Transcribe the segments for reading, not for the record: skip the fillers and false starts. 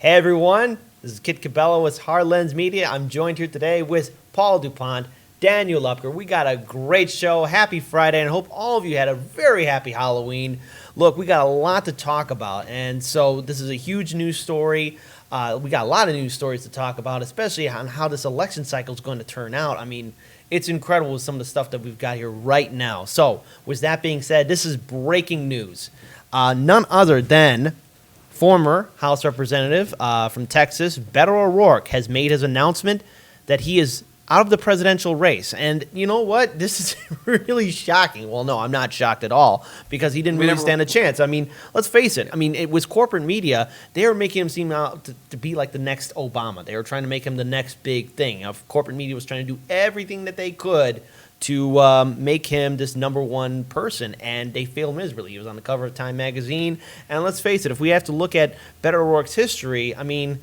Hey everyone, this is Kit Cabello with Hard Lens Media. I'm joined here today with Paul DuPont, Daniel Lupker. We got a great show. Happy Friday, and I hope all of you had a very happy Halloween. Look, we got a lot to talk about, and so this is a huge news story. We got a lot of news stories to talk about, especially on how this election cycle is going to turn out. I mean, it's incredible with some of the stuff that we've got here right now. So, with that being said, this is breaking news. None other than former House Representative from Texas, Beto O'Rourke, has made his announcement that he is out of the presidential race. And you know what? This is really shocking. Well, no, I'm not shocked at all because he didn't really stand a chance. I mean, let's face it. I mean, it was corporate media. They were making him seem out to be like the next Obama. They were trying to make him the next big thing. Corporate media was trying to do everything that they could to make him this number one person, and they failed miserably. He was on the cover of Time magazine, and let's face it, if we have to look at Beto O'Rourke's history, I mean,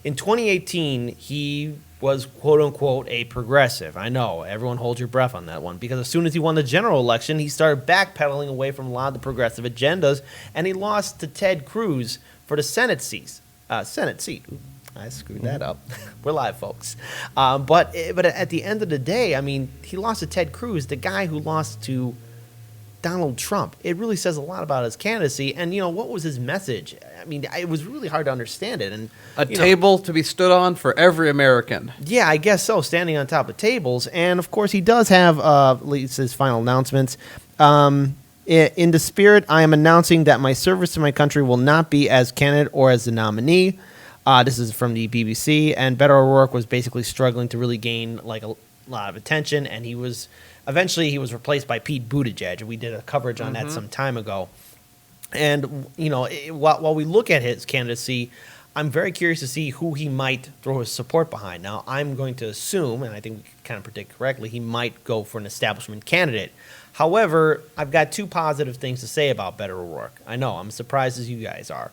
in 2018, he was quote-unquote a progressive. I know, everyone hold your breath on that one, because as soon as he won the general election, he started backpedaling away from a lot of the progressive agendas, and he lost to Ted Cruz for the Senate seat. I screwed that up. We're live, folks. But at the end of the day, I mean, he lost to Ted Cruz, the guy who lost to Donald Trump. It really says a lot about his candidacy. And, you know, what was his message? I mean, it was really hard to understand it. And a table to be stood on for every American. Yeah, I guess so, standing on top of tables. And, of course, he does have at least his final announcements. In the spirit, I am announcing that my service to my country will not be as candidate or as the nominee. This is from the BBC, and Beto O'Rourke was basically struggling to really gain like a lot of attention, and eventually he was replaced by Pete Buttigieg, and we did a coverage on that some time ago. And you know, while we look at his candidacy, I'm very curious to see who he might throw his support behind. Now, I'm going to assume, and I think we can kind of predict correctly, he might go for an establishment candidate. However, I've got two positive things to say about Beto O'Rourke. I know, I'm as surprised as you guys are.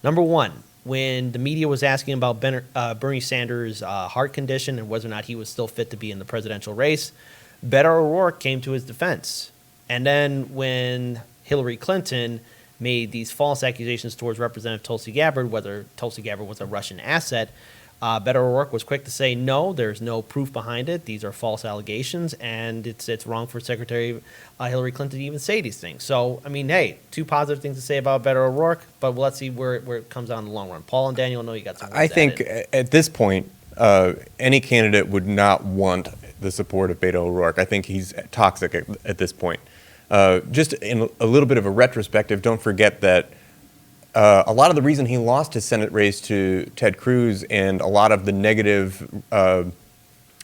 Number one, when the media was asking about Bernie Sanders' heart condition and whether or not he was still fit to be in the presidential race, Beto O'Rourke came to his defense. And then when Hillary Clinton made these false accusations towards Representative Tulsi Gabbard, whether Tulsi Gabbard was a Russian asset, Beto O'Rourke was quick to say, no, there's no proof behind it. These are false allegations, and it's wrong for Secretary Hillary Clinton to even say these things. So, I mean, hey, two positive things to say about Beto O'Rourke, but let's see where it comes out in the long run. Paul and Daniel, I know you got some words I think at this point, any candidate would not want the support of Beto O'Rourke. I think he's toxic at this point. Just in a little bit of a retrospective, don't forget that a lot of the reason he lost his Senate race to Ted Cruz and a lot of the negative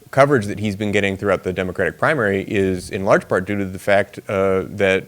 coverage that he's been getting throughout the Democratic primary is in large part due to the fact that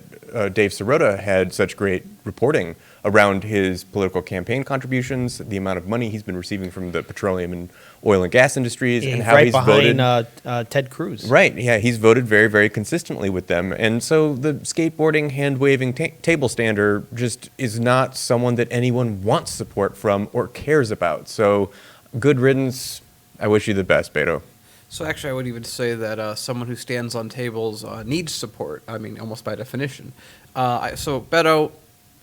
Dave Sirota had such great reporting around his political campaign contributions, the amount of money he's been receiving from the petroleum and oil and gas industries, and how he's voted. Behind Ted Cruz. Right, yeah, he's voted very, very consistently with them. And so the skateboarding, hand-waving table stander just is not someone that anyone wants support from or cares about. So good riddance. I wish you the best, Beto. So actually, I would even say that someone who stands on tables needs support. I mean, almost by definition. So Beto,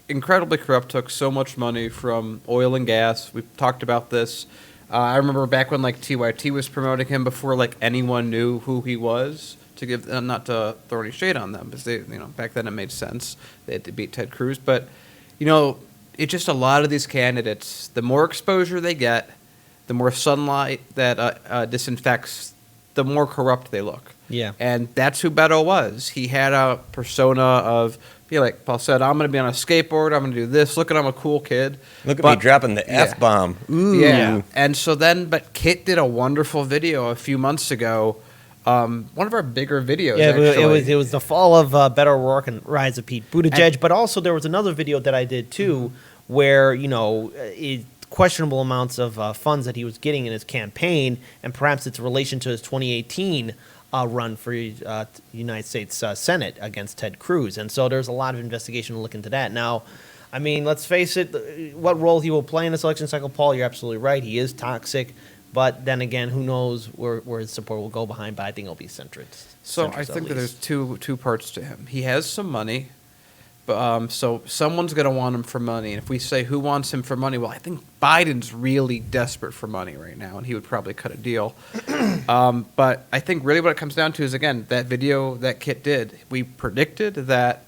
incredibly corrupt, took so much money from oil and gas. We've talked about this. I remember back when like TYT was promoting him before like anyone knew who he was. To give not to throw any shade on them, because they, you know, back then it made sense. They had to beat Ted Cruz, but you know, it's just a lot of these candidates. The more exposure they get, the more sunlight that disinfects, the more corrupt they look. Yeah. And that's who Beto was. He had a persona of, like Paul said, I'm going to be on a skateboard, I'm going to do this, look at I'm a cool kid. Look at me dropping the F-bomb. Ooh. Yeah. And so then, but Kit did a wonderful video a few months ago, one of our bigger videos, yeah, actually. it was the fall of Beto O'Rourke and rise of Pete Buttigieg, but also there was another video that I did too where, you know, questionable amounts of funds that he was getting in his campaign, and perhaps its relation to his 2018 run for United States Senate against Ted Cruz. And so there's a lot of investigation to look into that. Now, I mean, let's face it, what role he will play in this election cycle, Paul, you're absolutely right. He is toxic. But then again, who knows where his support will go behind, but I think it'll be centrist. So I think that there's two parts to him. He has some money, So someone's going to want him for money. And if we say who wants him for money, well, I think Biden's really desperate for money right now, and he would probably cut a deal. But I think really what it comes down to is, again, that video that Kit did. We predicted that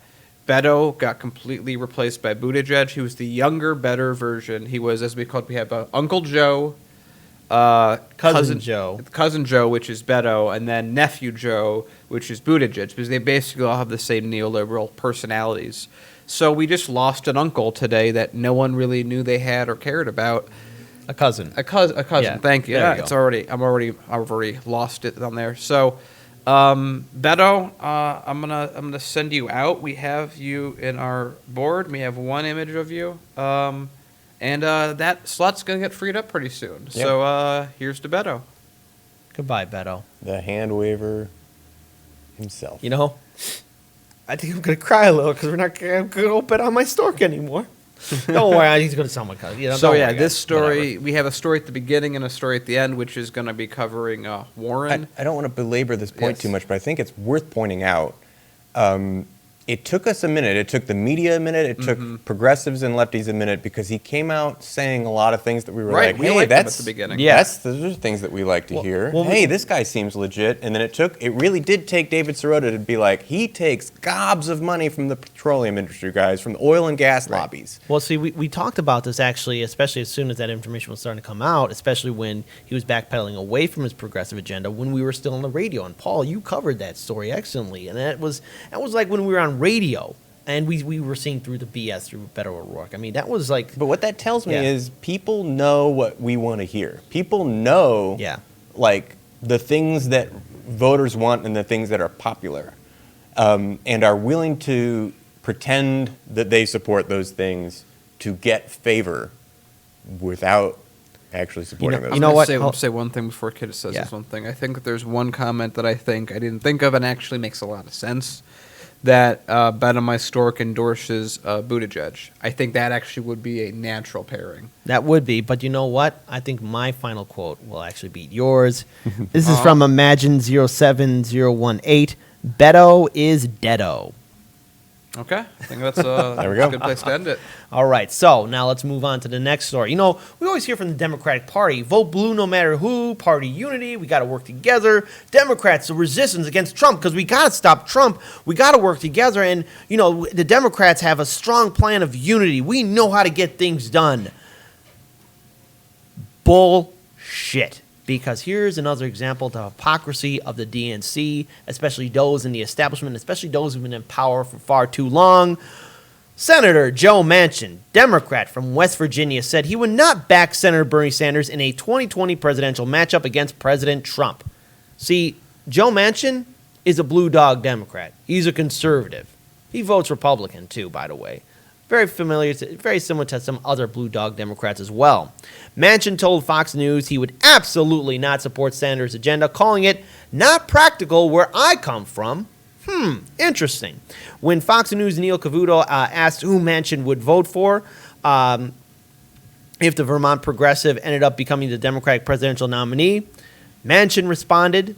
Beto got completely replaced by Buttigieg. He was the younger, better version. He was, as we called, we have Uncle Joe, Cousin Joe, which is Beto, and then Nephew Joe, which is Buttigieg, because they basically all have the same neoliberal personalities. So we just lost an uncle today that no one really knew they had or cared about. a cousin. A cousin. Yeah, Thank you. there Yeah, you it's go. I've already lost it on there. So, Beto, I'm gonna send you out. We have you in our board. We have one image of you. And that slot's going to get freed up pretty soon. Yep. So here's to Beto. Goodbye, Beto. The hand waver himself. You know, I think I'm gonna cry a little because we're not gonna open on my stork anymore. Don't worry, he's gonna sell my cousin. You know, So don't yeah, worry, this guys. story, Whatever. we have a story at the beginning and a story at the end, which is going to be covering Warren. I don't want to belabor this point Yes. too much, but I think it's worth pointing out. It took us a minute. It took the media a minute. It took progressives and lefties a minute because he came out saying a lot of things that we were Right, like, we hey, liked him at that's the beginning. Yeah. those are things that we like to hear. well, Hey, this guy seems legit. And then it really did take David Sirota to be like, he takes gobs of money from the petroleum industry, guys, from the oil and gas lobbies. Well, see, we talked about this actually, especially as soon as that information was starting to come out, especially when he was backpedaling away from his progressive agenda when we were still on the radio. And Paul, you covered that story excellently, and that was like when we were on radio and we were seeing through the BS through Beto O'Rourke. I mean, that was like, But what that tells me Yeah. is people know what we want to hear. People know, Yeah. like, the things that voters want and the things that are popular, and are willing to pretend that they support those things to get favor without actually supporting those you know things. what? I'm going to say one thing before Kid says Yeah. this one thing. I think that there's one comment that I think I didn't think of and actually makes a lot of sense. That Beto My Stork endorses Buttigieg. I think that actually would be a natural pairing. that would be, but you know what? I think my final quote will actually beat yours. This is from Imagine 07018. Beto is deado. Okay, I think that's There we go. a good place to end it. All right, so now let's move on to the next story. You know, we always hear from the Democratic Party, vote blue no matter who, party unity, we got to work together. Democrats, the resistance against Trump, because we got to stop Trump. We got to work together. And, you know, the Democrats have a strong plan of unity. We know how to get things done. Bullshit. Because here's another example of the hypocrisy of the DNC, especially those in the establishment, especially those who've been in power for far too long. Senator Joe Manchin, Democrat from West Virginia, said he would not back Senator Bernie Sanders in a 2020 presidential matchup against President Trump. See, Joe Manchin is a blue dog Democrat. He's a conservative. He votes Republican, too, by the way. Very similar to some other blue dog Democrats as well. Manchin told Fox News he would absolutely not support Sanders' agenda, calling it not practical where I come from. Interesting. When Fox News' Neil Cavuto asked who Manchin would vote for if the Vermont progressive ended up becoming the Democratic presidential nominee, Manchin responded,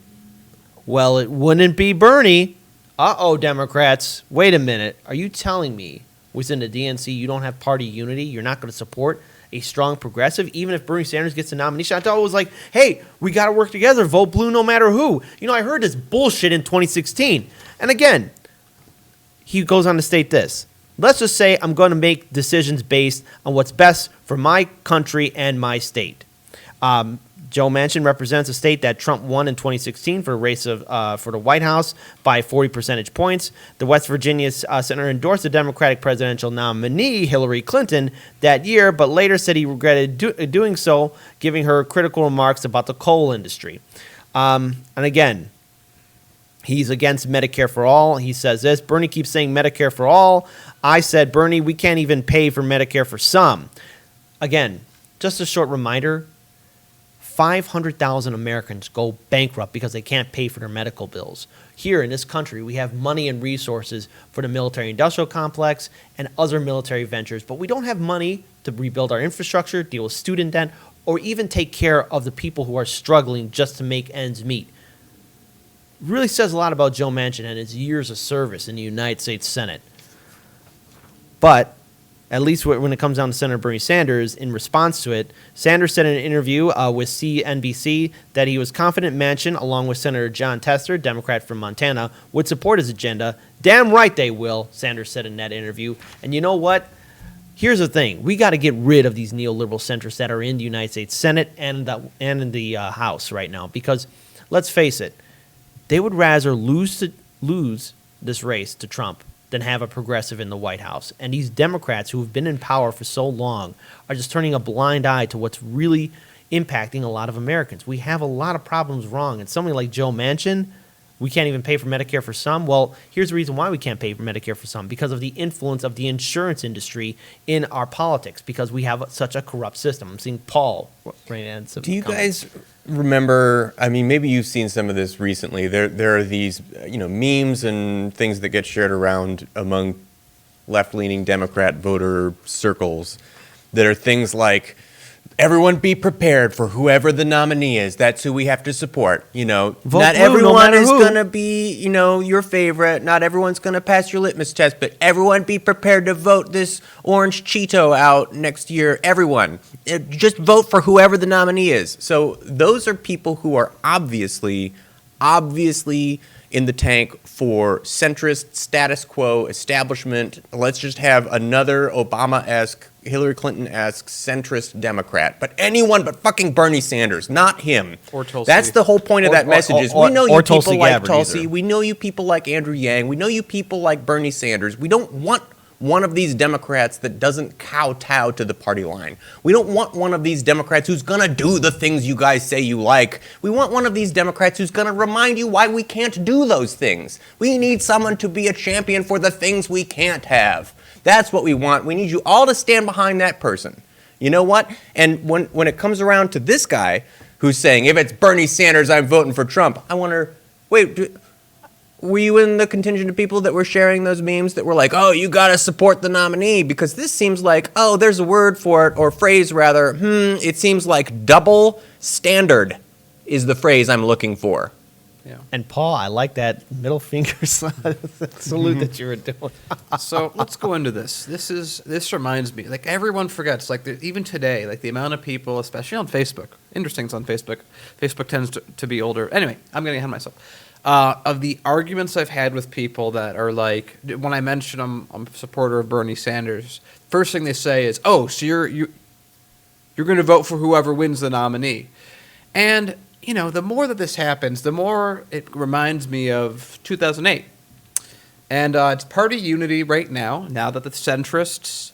well, it wouldn't be Bernie. Uh-oh, Democrats. Wait a minute. Are you telling me within the DNC you don't have party unity? You're not going to support a strong progressive, even if Bernie Sanders gets the nomination? I thought it was like, hey, we got to work together, vote blue no matter who. You know, I heard this bullshit in 2016. And again, he goes on to state this. Let's just say I'm going to make decisions based on what's best for my country and my state. Joe Manchin represents a state that Trump won in 2016 for a race for the White House by 40 percentage points. The West Virginia senator endorsed the Democratic presidential nominee Hillary Clinton that year, but later said he regretted doing so, giving her critical remarks about the coal industry. And again, he's against Medicare for all. He says this, Bernie keeps saying Medicare for all. I said, Bernie, we can't even pay for Medicare for some. Again, just a short reminder, 500,000 Americans go bankrupt because they can't pay for their medical bills. Here in this country, we have money and resources for the military-industrial complex and other military ventures, but we don't have money to rebuild our infrastructure, deal with student debt, or even take care of the people who are struggling just to make ends meet. Really says a lot about Joe Manchin and his years of service in the United States Senate. But at least when it comes down to Senator Bernie Sanders, in response to it, Sanders said in an interview with CNBC that he was confident Manchin, along with Senator John Tester, Democrat from Montana, would support his agenda. Damn right they will, Sanders said in that interview. And you know what? Here's the thing. We got to get rid of these neoliberal centrists that are in the United States Senate and in the House right now. Because, let's face it, they would rather lose this race to Trump than have a progressive in the White House. And these Democrats who have been in power for so long are just turning a blind eye to what's really impacting a lot of Americans. We have a lot of problems wrong. And somebody like Joe Manchin, we can't even pay for Medicare for some. Well, here's the reason why we can't pay for Medicare for some. Because of the influence of the insurance industry in our politics. Because we have such a corrupt system. I'm seeing Paul right in some Do you comments. guys remember, I mean, maybe you've seen some of this recently. There are these, memes and things that get shared around among left-leaning Democrat voter circles that are things like, everyone be prepared for whoever the nominee is. That's who we have to support. Vote Not blue, no everyone matter is who. going to be, your favorite. Not everyone's going to pass your litmus test, but everyone be prepared to vote this orange Cheeto out next year. Everyone. Just vote for whoever the nominee is. So those are people who are obviously in the tank for centrist, status quo, establishment. Let's just have another Obama-esque, Hillary Clinton-esque centrist Democrat. But anyone but fucking Bernie Sanders, not him. Or Tulsi. That's the whole point of that message is we know you or people Tulsi like Gabbard Tulsi. either. We know you people like Andrew Yang. We know you people like Bernie Sanders. We don't want one of these Democrats that doesn't kowtow to the party line. We don't want one of these Democrats who's going to do the things you guys say you like. We want one of these Democrats who's going to remind you why we can't do those things. We need someone to be a champion for the things we can't have. That's what we want. We need you all to stand behind that person. You know what? And when it comes around to this guy who's saying, if it's Bernie Sanders, I'm voting for Trump, I wonder, were you in the contingent of people that were sharing those memes that were like, oh, you got to support the nominee? Because this seems like, oh, there's a word for it, or phrase rather, it seems like double standard is the phrase I'm looking for. Yeah. And Paul, I like that middle finger salute that you were doing. So let's go into this. This reminds me, like everyone forgets, like even today, like the amount of people, especially on Facebook. Interesting, it's on Facebook. Facebook tends to be older. Anyway, I'm getting ahead of myself. Of the arguments I've had with people that are like, when I mention I'm a supporter of Bernie Sanders, first thing they say is, oh, so you're going to vote for whoever wins the nominee. And, the more that this happens, the more it reminds me of 2008. And it's party unity right now that the centrists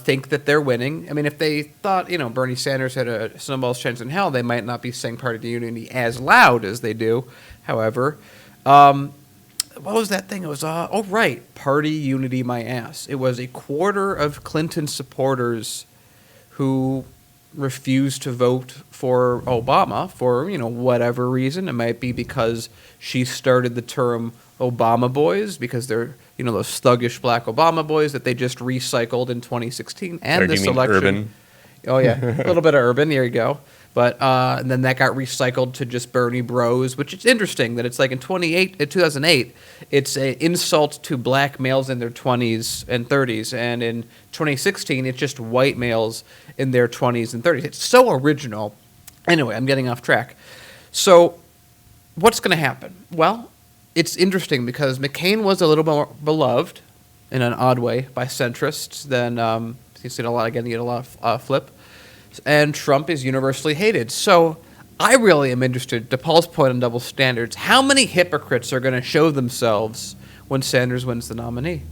think that they're winning. I mean, if they thought, Bernie Sanders had a snowball's chance in hell, they might not be saying party unity as loud as they do. However, what was that thing? It was, party unity my ass. It was a quarter of Clinton supporters who refused to vote for Obama for, whatever reason. It might be because she started the term Obama boys, because they're, those thuggish black Obama boys that they just recycled in 2016 and this election. Urban? Oh, yeah, a little bit of urban. There you go. But and then that got recycled to just Bernie bros, which is interesting that it's like in 2008, it's an insult to black males in their 20s and 30s. And in 2016, it's just white males in their 20s and 30s. It's so original. Anyway, I'm getting off track. So what's going to happen? Well, it's interesting because McCain was a little more beloved in an odd way by centrists than he's getting a lot of flip. And Trump is universally hated. So I really am interested, to Paul's point on double standards, how many hypocrites are going to show themselves when Sanders wins the nominee?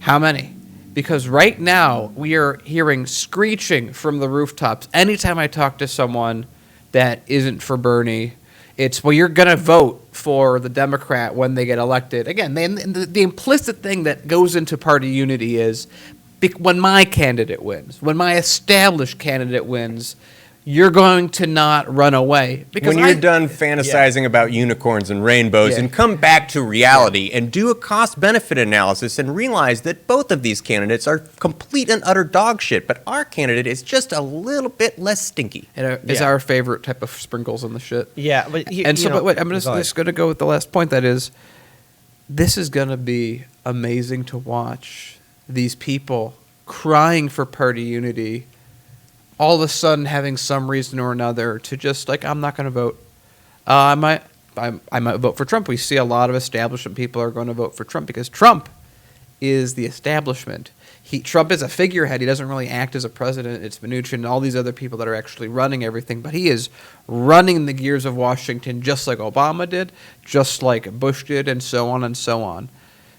How many? Because right now we are hearing screeching from the rooftops. Anytime I talk to someone that isn't for Bernie, it's, well, you're going to vote for the Democrat when they get elected. Again, the implicit thing that goes into party unity is, when my candidate wins, when my established candidate wins, you're going to not run away. Because when you're done fantasizing about unicorns and rainbows and come back to reality and do a cost-benefit analysis and realize that both of these candidates are complete and utter dog shit, but our candidate is just a little bit less stinky. Is our favorite type of sprinkles in the shit. Yeah, but I'm just going to go with the last point. That is, this is going to be amazing to watch these people crying for party unity, all of a sudden having some reason or another to just like, I'm not going to vote. I might vote for Trump. We see a lot of establishment people are going to vote for Trump because Trump is the establishment. Trump is a figurehead. He doesn't really act as a president. It's Mnuchin and all these other people that are actually running everything. But he is running the gears of Washington just like Obama did, just like Bush did, and so on and so on.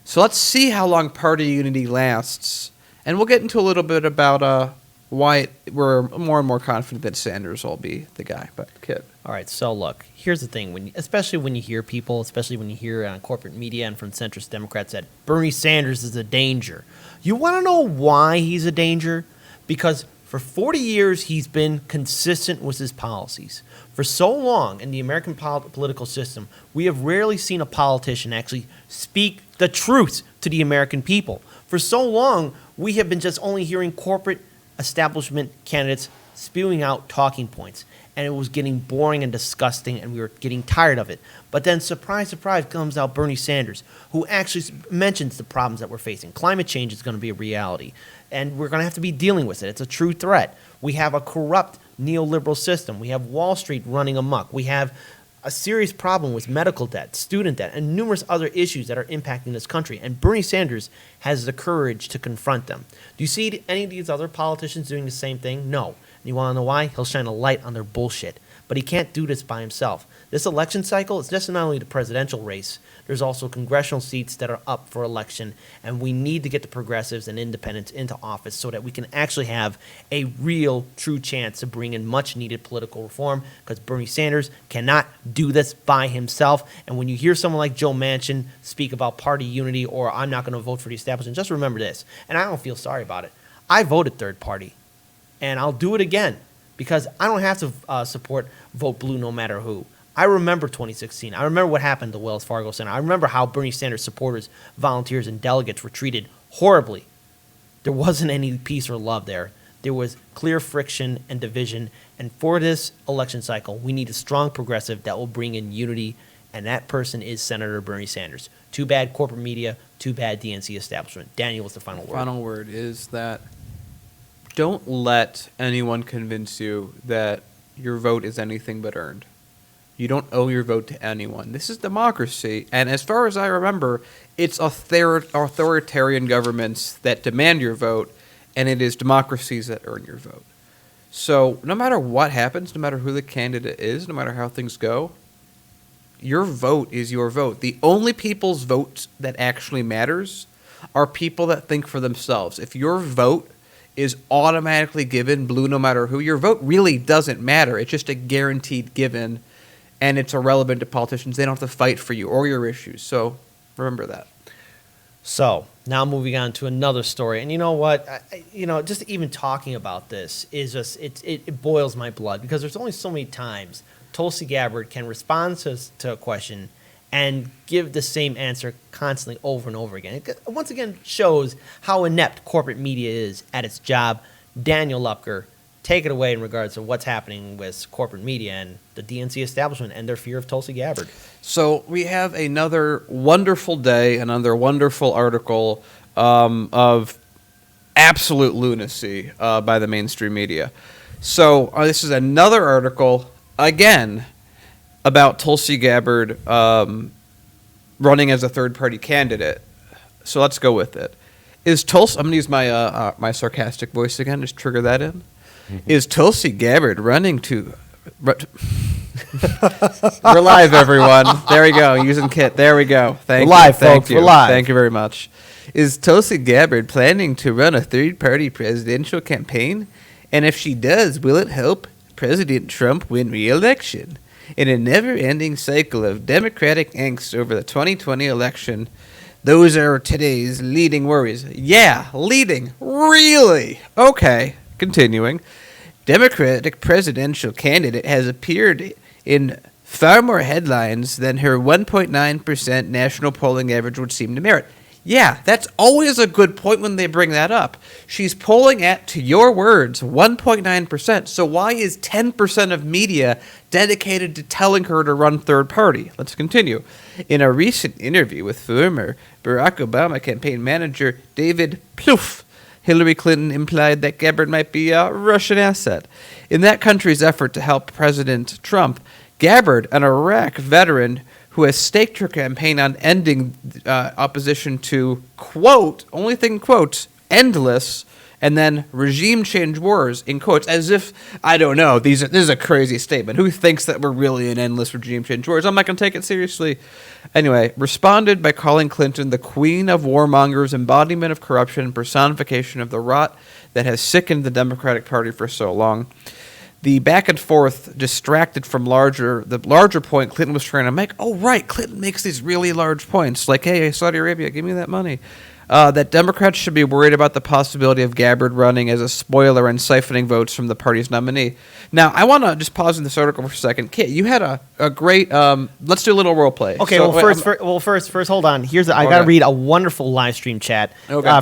So let's see how long party unity lasts. And we'll get into a little bit about why we're more and more confident that Sanders will be the guy. But, Kit. All right, so look, here's the thing. Especially when you hear people, especially when you hear on corporate media and from centrist Democrats that Bernie Sanders is a danger. You want to know why he's a danger? Because for 40 years, he's been consistent with his policies. For so long in the American political system, we have rarely seen a politician actually speak the truth to the American people. For so long, we have been just only hearing corporate establishment candidates spewing out talking points. And it was getting boring and disgusting, and we were getting tired of it. But then, surprise, surprise, comes out Bernie Sanders, who actually mentions the problems that we're facing. Climate change is going to be a reality, and we're going to have to be dealing with it. It's a true threat. We have a corrupt neoliberal system. We have Wall Street running amok. We have a serious problem with medical debt, student debt, and numerous other issues that are impacting this country. And Bernie Sanders has the courage to confront them. Do you see any of these other politicians doing the same thing? No. You want to know why? He'll shine a light on their bullshit. But he can't do this by himself. This election cycle is just not only the presidential race, there's also congressional seats that are up for election, and we need to get the progressives and independents into office so that we can actually have a real, true chance to bring in much-needed political reform, because Bernie Sanders cannot do this by himself. And when you hear someone like Joe Manchin speak about party unity or I'm not going to vote for the establishment, just remember this, and I don't feel sorry about it. I voted third party. And I'll do it again because I don't have to support vote blue no matter who. I remember 2016. I remember what happened to Wells Fargo Center. I remember how Bernie Sanders supporters, volunteers, and delegates were treated horribly. There wasn't any peace or love there. There was clear friction and division. And for this election cycle, we need a strong progressive that will bring in unity, and that person is Senator Bernie Sanders. Too bad corporate media, too bad DNC establishment. Daniel, what's the final word? Final word is that don't let anyone convince you that your vote is anything but earned. You don't owe your vote to anyone. This is democracy, and as far as I remember, it's authoritarian governments that demand your vote, and it is democracies that earn your vote. So no matter what happens, no matter who the candidate is, no matter how things go, your vote is your vote. The only people's votes that actually matters are people that think for themselves. If your vote is automatically given blue no matter who, your vote really doesn't matter. It's just a guaranteed given, and it's irrelevant to politicians. They don't have to fight for you or your issues. So remember that. So now moving on to another story. And you know what? Just even talking about this is just, it boils my blood because there's only so many times Tulsi Gabbard can respond to a question and give the same answer constantly over and over again. It once again shows how inept corporate media is at its job. Daniel Lupker, take it away in regards to what's happening with corporate media and the DNC establishment and their fear of Tulsi Gabbard. So we have another wonderful day, another wonderful article of absolute lunacy by the mainstream media. So this is another article, again, about Tulsi Gabbard running as a third-party candidate. So let's go with it. I'm going to use my my sarcastic voice again, just trigger that in. Mm-hmm. Is Tulsi Gabbard running to... We're live, everyone. There we go, using Kit. There we go. Thank you. Live, folks. We're live. Thank you very much. Is Tulsi Gabbard planning to run a third-party presidential campaign? And if she does, will it help President Trump win re-election? In a never-ending cycle of Democratic angst over the 2020 election, those are today's leading worries. Yeah, leading. Really? Okay, continuing. Democratic presidential candidate has appeared in far more headlines than her 1.9% national polling average would seem to merit. Yeah, that's always a good point when they bring that up. She's polling at, to your words, 1.9%. So why is 10% of media dedicated to telling her to run third party? Let's continue. In a recent interview with former Barack Obama campaign manager David Plouffe, Hillary Clinton implied that Gabbard might be a Russian asset. In that country's effort to help President Trump, Gabbard, an Iraq veteran who has staked her campaign on ending opposition to, quote, only thing quotes, endless, and then regime change wars, in quotes, as if, I don't know, this is a crazy statement. Who thinks that we're really in endless regime change wars? I'm not going to take it seriously. Anyway, responded by calling Clinton the queen of warmongers, embodiment of corruption, and personification of the rot that has sickened the Democratic Party for so long. The back and forth distracted from the larger point Clinton was trying to make. Oh, right, Clinton makes these really large points, like, hey, Saudi Arabia, give me that money. That Democrats should be worried about the possibility of Gabbard running as a spoiler and siphoning votes from the party's nominee. Now, I want to just pause in this article for a second. Kit, you had a great, let's do a little role play. Okay, So, first, hold on. I got to read a wonderful live stream chat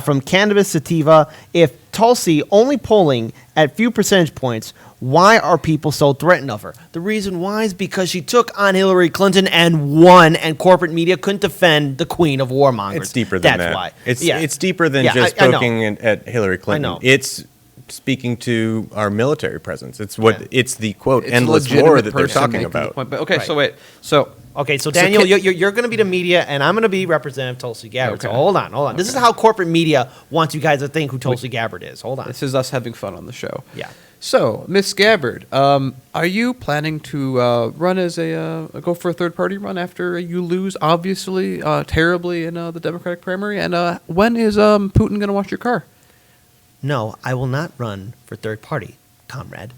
from Cannabis Sativa. If Tulsi only polling at few percentage points, why are people so threatened of her? The reason why is because she took on Hillary Clinton and won, and corporate media couldn't defend the queen of warmongers. It's deeper than that. That's why. It's deeper than just poking at Hillary Clinton. I know. It's speaking to our military presence. It's it's the quote it's endless legitimate war that they're person talking making the about. point. But okay, Right. so wait. So Okay, so Daniel, you're going to be the media, and I'm going to be Representative Tulsi Gabbard. Okay. So hold on. This is how corporate media wants you guys to think who Tulsi Gabbard is. Hold on. this is us having fun on the show. Yeah. So, Miss Gabbard, are you planning to run as go for a third-party run after you lose, obviously, terribly in the Democratic primary? And when is Putin going to wash your car? No, I will not run for third party, comrade.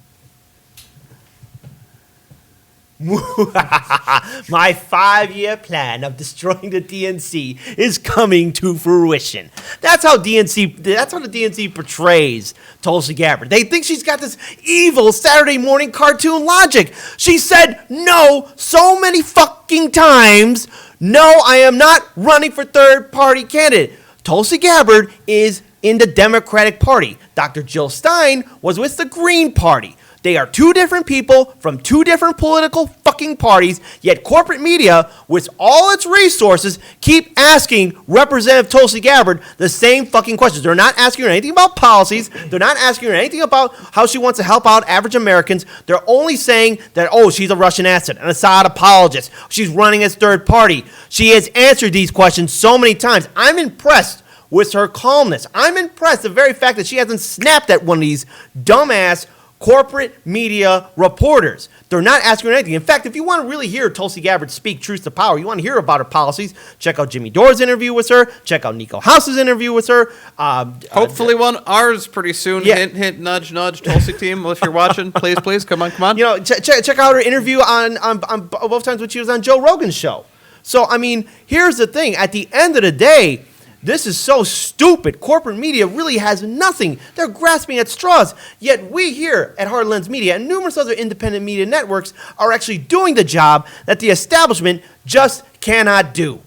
My 5-year plan of destroying the DNC is coming to fruition. That's how the DNC portrays Tulsi Gabbard. They think she's got this evil Saturday morning cartoon logic. She said no so many fucking times. No, I am not running for third party candidate. Tulsi Gabbard is in the Democratic Party. Dr. Jill Stein was with the Green Party. They are two different people from two different political fucking parties, yet corporate media, with all its resources, keep asking Representative Tulsi Gabbard the same fucking questions. They're not asking her anything about policies. They're not asking her anything about how she wants to help out average Americans. They're only saying that, oh, she's a Russian asset, an Assad apologist. She's running as third party. She has answered these questions so many times. I'm impressed with her calmness. I'm impressed the very fact that she hasn't snapped at one of these dumbass corporate media reporters. They're not asking her anything. In fact, if you want to really hear Tulsi Gabbard speak truth to power, you want to hear about her policies, check out Jimmy Dore's interview with her, check out Nico House's interview with her. Hopefully ours pretty soon. Yeah. Hint, hint, nudge, nudge. Tulsi team, if you're watching, please, come on. You know, check out her interview on both times when she was on Joe Rogan's show. So, I mean, here's the thing. At the end of the day, this is so stupid. Corporate media really has nothing. They're grasping at straws. Yet we here at Hard Lens Media and numerous other independent media networks are actually doing the job that the establishment just cannot do.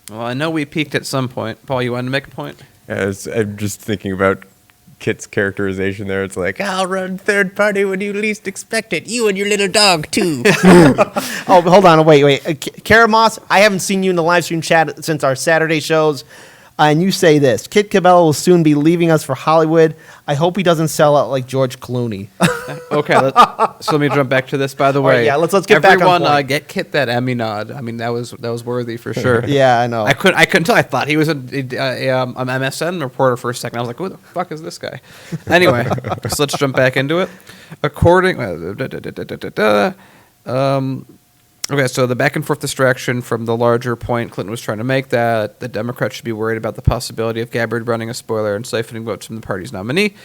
Well, I know we peaked at some point. Paul, you wanted to make a point? I'm just thinking about Kit's characterization there. It's like, I'll run third party when you least expect it. You and your little dog, too. Oh, hold on. Wait. Kara Moss, I haven't seen you in the live stream chat since our Saturday shows. And you say this, Kit Cabello will soon be leaving us for Hollywood. I hope he doesn't sell out like George Clooney. Okay, so let me jump back to this. By the way, right, yeah, let's get back on everyone point. get Kit that Emmy nod. I mean, that was worthy for sure. Yeah, I know. I couldn't tell. I thought he was an MSN reporter for a second. I was like, who the fuck is this guy? Anyway, so let's jump back into it. Okay, so the back and forth distraction from the larger point Clinton was trying to make, that the Democrats should be worried about the possibility of Gabbard running a spoiler and siphoning votes from the party's nominee,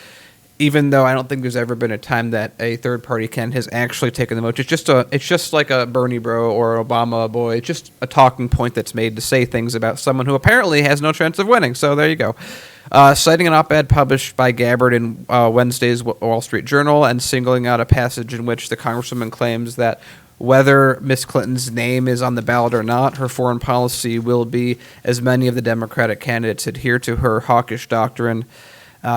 even though I don't think there's ever been a time that a third party candidate has actually taken the vote. It's just like a Bernie bro or Obama boy. It's just a talking point that's made to say things about someone who apparently has no chance of winning. So there you go. Citing an op-ed published by Gabbard in Wednesday's Wall Street Journal and singling out a passage in which the congresswoman claims that whether Miss Clinton's name is on the ballot or not, her foreign policy will be, as many of the Democratic candidates adhere to her hawkish doctrine.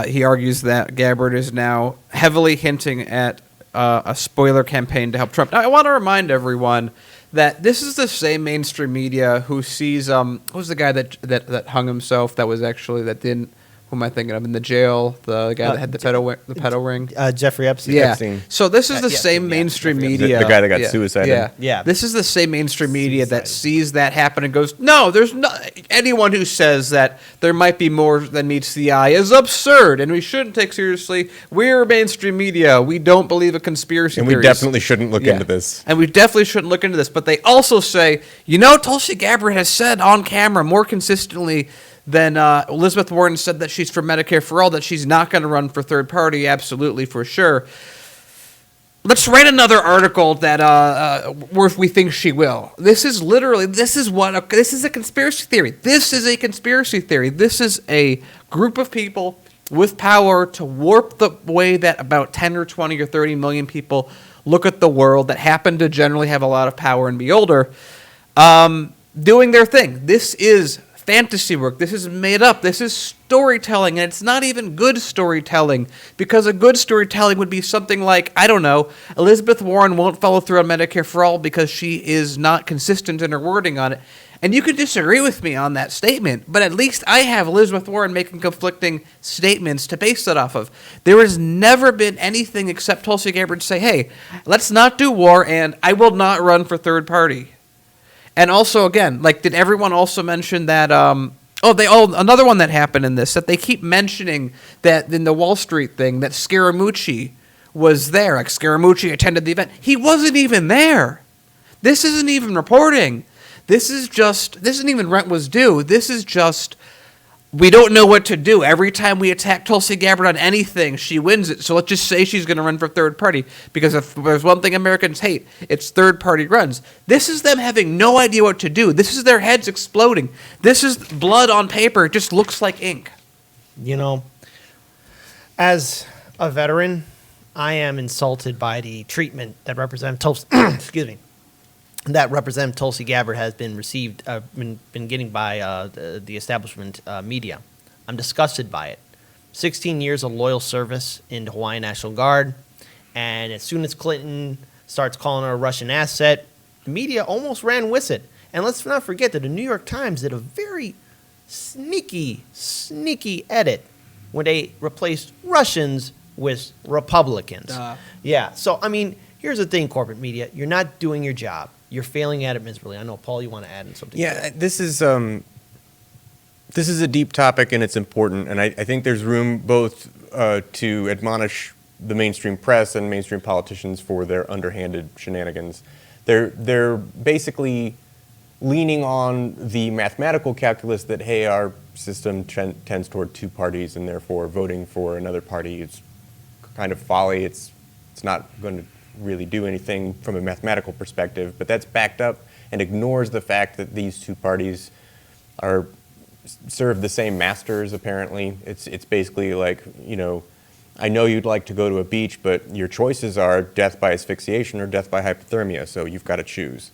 He argues that Gabbard is now heavily hinting at a spoiler campaign to help Trump. Now, I want to remind everyone that this is the same mainstream media who sees what was the guy that hung himself, that didn't, who am I thinking of, in the jail, the guy that had the pedo ring? Jeffrey Epstein. Yeah. Epstein. So this is the Yes, same yeah, mainstream Jeffrey media. The guy that got suicided. Yeah. Yeah. This is the same mainstream media that Suicided. sees that happen and goes, no, there's not. Anyone who says that there might be more than meets the eye is absurd, and we shouldn't take seriously. We're mainstream media. We don't believe in conspiracy And theories. we definitely shouldn't look into this. And we definitely shouldn't look into this. But they also say, Tulsi Gabbard has said on camera more consistently than Elizabeth Warren said that she's for Medicare for all, that she's not going to run for third party. Absolutely, for sure. Let's write another article that where we think she will. This is a conspiracy theory. This is a conspiracy theory. This is a group of people with power to warp the way that about 10 or 20 or 30 million people look at the world, that happen to generally have a lot of power and be older, doing their thing. This is fantasy work. This is made up. This is storytelling, and it's not even good storytelling, because a good storytelling would be something like, I don't know, Elizabeth Warren won't follow through on Medicare for all because she is not consistent in her wording on it. And you could disagree with me on that statement, but at least I have Elizabeth Warren making conflicting statements to base that off of. There has never been anything except Tulsi Gabbard say, hey, let's not do war, and I will not run for third party. And also, again, did everyone also mention that, another one that happened in this, that they keep mentioning that in the Wall Street thing, that Scaramucci was there, Scaramucci attended the event. He wasn't even there. This isn't even reporting. This isn't even rent was due. This is just, we don't know what to do. Every time we attack Tulsi Gabbard on anything, she wins it. So let's just say she's going to run for third party, because if there's one thing Americans hate, it's third party runs. This is them having no idea what to do. This is their heads exploding. This is blood on paper. It just looks like ink. As a veteran, I am insulted by the treatment that Representative Tulsi, that Representative Tulsi Gabbard has been getting by the establishment media. I'm disgusted by it. 16 years of loyal service in the Hawaiian National Guard, and as soon as Clinton starts calling her a Russian asset, the media almost ran with it. And let's not forget that the New York Times did a very sneaky edit when they replaced Russians with Republicans. Yeah, so, here's the thing, corporate media. You're not doing your job. You're failing at it miserably. I know, Paul, you want to add in something? Yeah, this is a deep topic, and it's important. And I think there's room both to admonish the mainstream press and mainstream politicians for their underhanded shenanigans. They're basically leaning on the mathematical calculus that, hey, our system tends toward two parties, and therefore voting for another party is kind of folly. It's not going to really do anything from a mathematical perspective, but that's backed up and ignores the fact that these two parties serve the same masters, apparently. It's basically like, I know you'd like to go to a beach, but your choices are death by asphyxiation or death by hypothermia, so you've got to choose.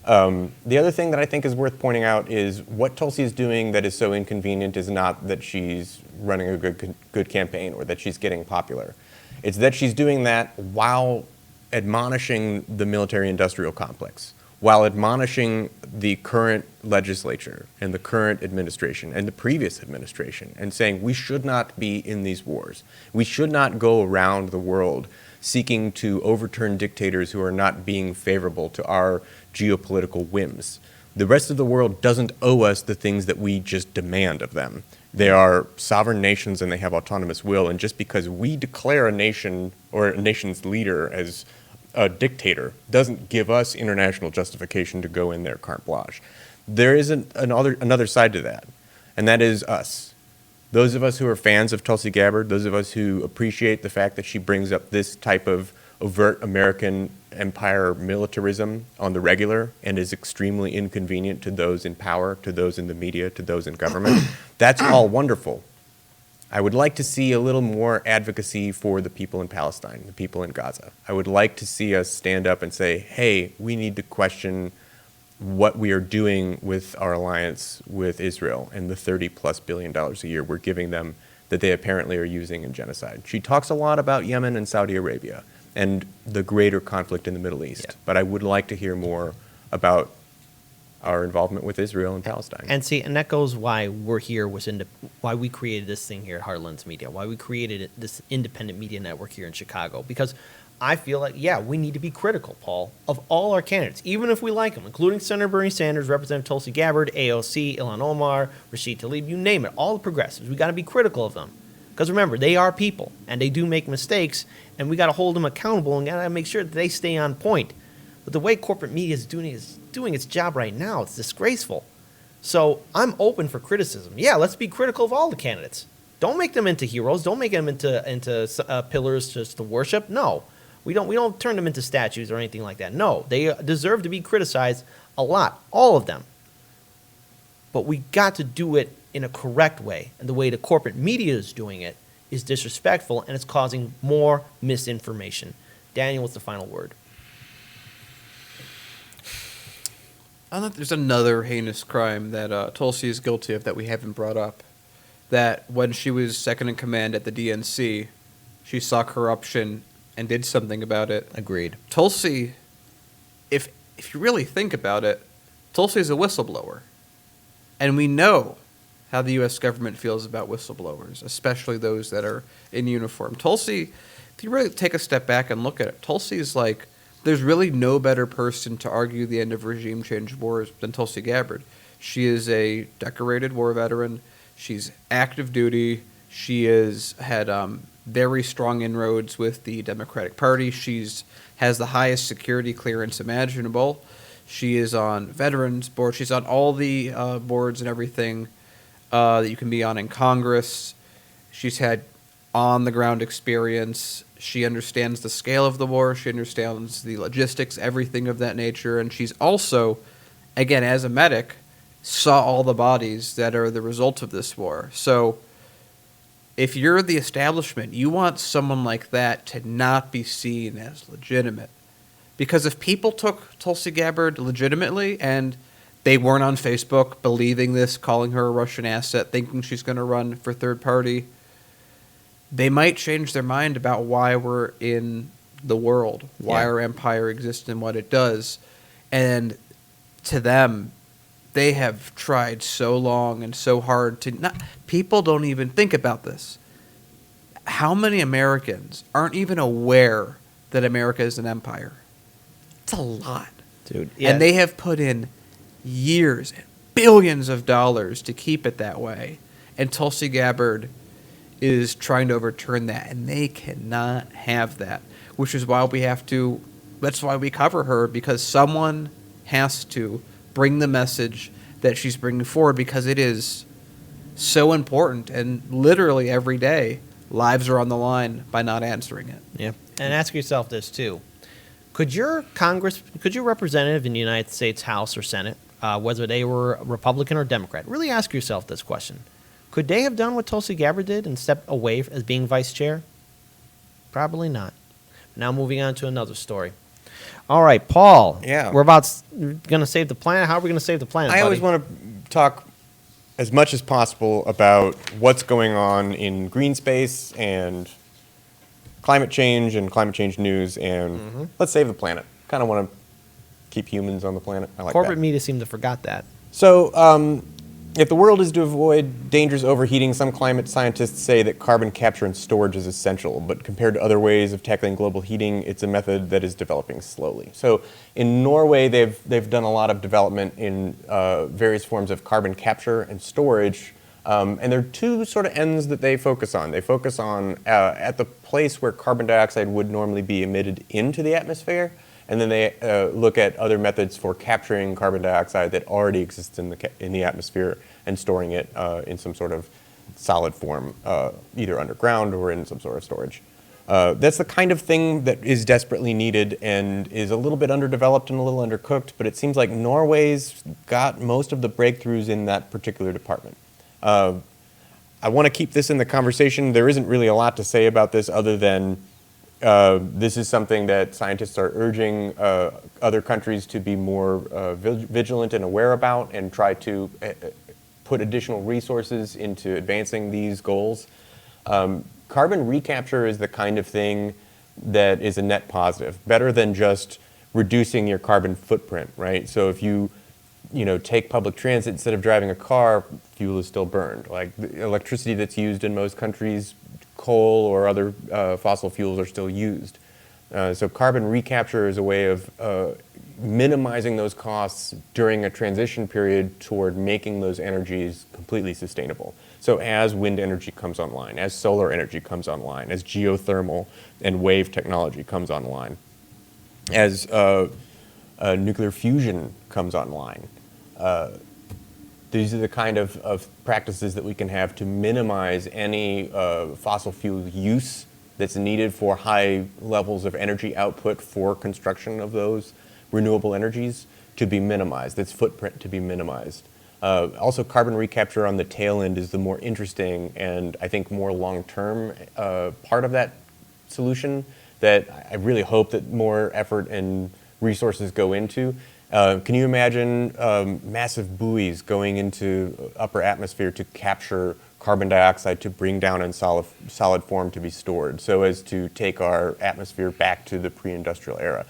The other thing that I think is worth pointing out is what Tulsi is doing that is so inconvenient is not that she's running a good campaign or that she's getting popular. It's that she's doing that while admonishing the military-industrial complex, while admonishing the current legislature and the current administration and the previous administration, and saying we should not be in these wars. We should not go around the world seeking to overturn dictators who are not being favorable to our geopolitical whims. The rest of the world doesn't owe us the things that we just demand of them. They are sovereign nations and they have autonomous will, and just because we declare a nation or a nation's leader as a dictator doesn't give us international justification to go in there carte blanche. There is another side to that, and that is us. Those of us who are fans of Tulsi Gabbard, those of us who appreciate the fact that she brings up this type of overt American empire militarism on the regular and is extremely inconvenient to those in power, to those in the media, to those in government, that's all wonderful. I would like to see a little more advocacy for the people in Palestine, the people in Gaza. I would like to see us stand up and say, hey, we need to question what we are doing with our alliance with Israel and the $30+ billion a year we're giving them that they apparently are using in genocide. She talks a lot about Yemen and Saudi Arabia and the greater conflict in the Middle East. Yeah. But I would like to hear more about our involvement with Israel and Palestine. And see, and that goes why we're here, why we created this thing here at Heartlands Media, why we created this independent media network here in Chicago. Because I feel like, yeah, we need to be critical, Paul, of all our candidates, even if we like them, including Senator Bernie Sanders, Representative Tulsi Gabbard, AOC, Ilhan Omar, Rashid Tlaib, you name it, all the progressives. We got to be critical of them. Because remember, they are people, and they do make mistakes, and we got to hold them accountable and got to make sure that they stay on point. But the way corporate media is doing its job right now, it's disgraceful. So I'm open for criticism. Yeah, let's be critical of all the candidates. Don't make them into heroes. Don't make them into pillars just to worship. No, we don't turn them into statues or anything like that. No, they deserve to be criticized a lot, all of them. But we got to do it in a correct way, and the way the corporate media is doing it is disrespectful, and it's causing more misinformation. Daniel, what's the final word? I think there's another heinous crime that Tulsi is guilty of that we haven't brought up. That when she was second in command at the DNC, she saw corruption and did something about it. Agreed. Tulsi, if you really think about it, Tulsi is a whistleblower. And we know how the U.S. government feels about whistleblowers, especially those that are in uniform. Tulsi, if you really take a step back and look at it, Tulsi is like, there's really no better person to argue the end of regime change wars than Tulsi Gabbard. She is a decorated war veteran. She's active duty. She has had very strong inroads with the Democratic Party. Has the highest security clearance imaginable. She is on veterans board. She's on all the boards and everything that you can be on in Congress. She's had on-the-ground experience. She understands the scale of the war. She understands the logistics, everything of that nature. And she's also, again, as a medic, saw all the bodies that are the result of this war. So if you're the establishment, you want someone like that to not be seen as legitimate. Because if people took Tulsi Gabbard legitimately and they weren't on Facebook believing this, calling her a Russian asset, thinking she's going to run for third party, they might change their mind about why we're in the world, why our empire exists and what it does. And to them, they have tried so long and so hard to not. People don't even think about this. How many Americans aren't even aware that America is an empire? It's a lot. Dude, yeah. And they have put in years and billions of dollars to keep it that way. And Tulsi Gabbard is trying to overturn that, and they cannot have that, which is why that's why we cover her, because someone has to bring the message that she's bringing forward, because it is so important, and literally every day, lives are on the line by not answering it. Yeah, and ask yourself this too. Could your representative in the United States House or Senate, whether they were Republican or Democrat, really ask yourself this question. Could they have done what Tulsi Gabbard did and stepped away as being vice chair? Probably not. Now moving on to another story. All right, Paul. Yeah. We're going to save the planet. How are we going to save the planet, I always want to talk as much as possible about what's going on in green space and climate change news, and let's save the planet. Kind of want to keep humans on the planet. I like Corporate that. media seem to forgot that. So, if the world is to avoid dangers overheating, some climate scientists say that carbon capture and storage is essential, but compared to other ways of tackling global heating, it's a method that is developing slowly. So in Norway, they've done a lot of development in various forms of carbon capture and storage, and there are two sort of ends that they focus on. They focus on at the place where carbon dioxide would normally be emitted into the atmosphere, and then they look at other methods for capturing carbon dioxide that already exists in the atmosphere and storing it in some sort of solid form, either underground or in some sort of storage. That's the kind of thing that is desperately needed and is a little bit underdeveloped and a little undercooked, but it seems like Norway's got most of the breakthroughs in that particular department. I want to keep this in the conversation. There isn't really a lot to say about this other than this is something that scientists are urging other countries to be more vigilant and aware about and try to put additional resources into advancing these goals. Carbon recapture is the kind of thing that is a net positive, better than just reducing your carbon footprint, right? So if you take public transit instead of driving a car, fuel is still burned. Like the electricity that's used in most countries, coal or other fossil fuels are still used. So carbon recapture is a way of minimizing those costs during a transition period toward making those energies completely sustainable. So as wind energy comes online, as solar energy comes online, as geothermal and wave technology comes online, as nuclear fusion comes online, these are the kind of practices that we can have to minimize any fossil fuel use that's needed for high levels of energy output for construction of those renewable energies to be minimized, its footprint to be minimized. Also, carbon recapture on the tail end is the more interesting and I think more long-term part of that solution that I really hope that more effort and resources go into. Can you imagine massive buoys going into upper atmosphere to capture carbon dioxide to bring down in solid form to be stored so as to take our atmosphere back to the pre-industrial era?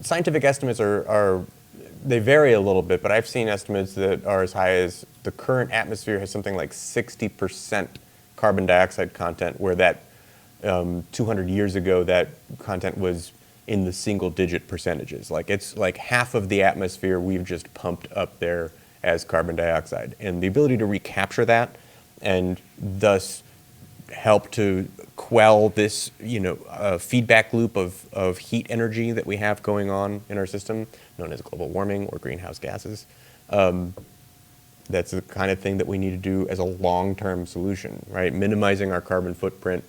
Scientific estimates they vary a little bit, but I've seen estimates that are as high as the current atmosphere has something like 60% carbon dioxide content, where that 200 years ago that content was in the single-digit percentages. Like it's like half of the atmosphere we've just pumped up there as carbon dioxide. And the ability to recapture that and thus help to quell this feedback loop of heat energy that we have going on in our system, known as global warming or greenhouse gases. That's the kind of thing that we need to do as a long-term solution, right? Minimizing our carbon footprint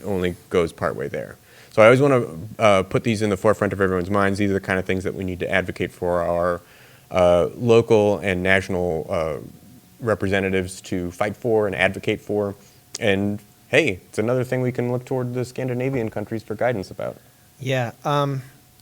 only goes partway there. So I always want to put these in the forefront of everyone's minds. These are the kind of things that we need to advocate for our local and national representatives to fight for and advocate for. And hey, it's another thing we can look toward the Scandinavian countries for guidance about. Yeah.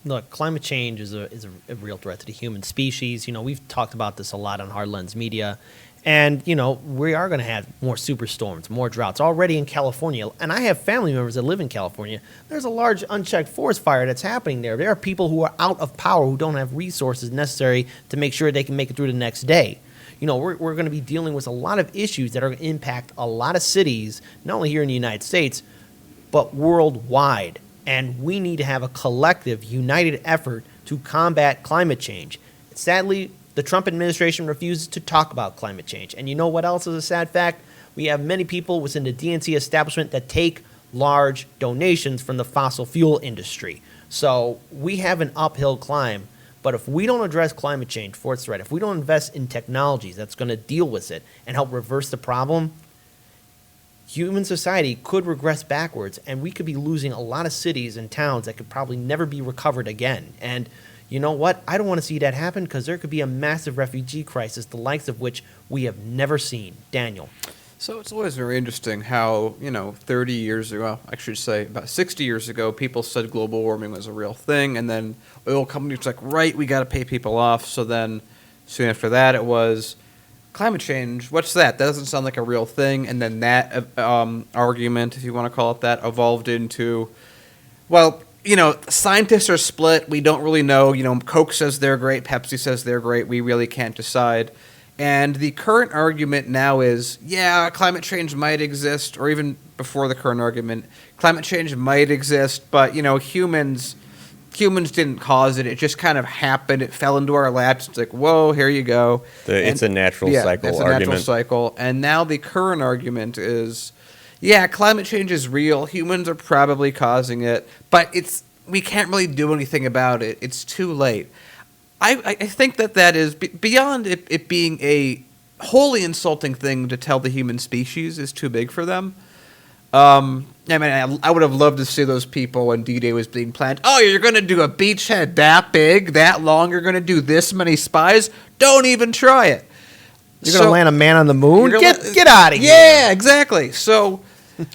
Look, climate change is a real threat to the human species. We've talked about this a lot on Hard Lens Media. And, we are going to have more superstorms, more droughts already in California. And I have family members that live in California. There's a large unchecked forest fire that's happening there. There are people who are out of power, who don't have resources necessary to make sure they can make it through the next day. We're going to be dealing with a lot of issues that are going to impact a lot of cities, not only here in the United States, but worldwide. And we need to have a collective, united effort to combat climate change. Sadly, the Trump administration refuses to talk about climate change. And you know what else is a sad fact? We have many people within the DNC establishment that take large donations from the fossil fuel industry. So we have an uphill climb. But if we don't address climate change for its threat, if we don't invest in technologies that's going to deal with it and help reverse the problem, human society could regress backwards, and we could be losing a lot of cities and towns that could probably never be recovered again. And you know what? I don't want to see that happen, because there could be a massive refugee crisis, the likes of which we have never seen. Daniel. So it's always very interesting how, 30 years ago, I should say about 60 years ago, people said global warming was a real thing, and then oil companies were like, right, we got to pay people off. So then soon after that, it was climate change. What's that? That doesn't sound like a real thing. And then that argument, if you want to call it that, evolved into, well, scientists are split. We don't really know. Coke says they're great. Pepsi says they're great. We really can't decide. And the current argument now is, yeah, climate change might exist, or even before the current argument, climate change might exist, but, humans didn't cause it. It just kind of happened. It fell into our laps. It's like, whoa, here you go. It's a natural cycle it's a argument. natural cycle. And now the current argument is, yeah, climate change is real. Humans are probably causing it, but we can't really do anything about it. It's too late. I think that is, beyond it being a wholly insulting thing to tell the human species is too big for them. I would have loved to see those people when D-Day was being planned. Oh, you're going to do a beachhead that big, that long? You're going to do this many spies? Don't even try it. You're going to land a man on the moon? You're gonna- Get out of here. Yeah, exactly. So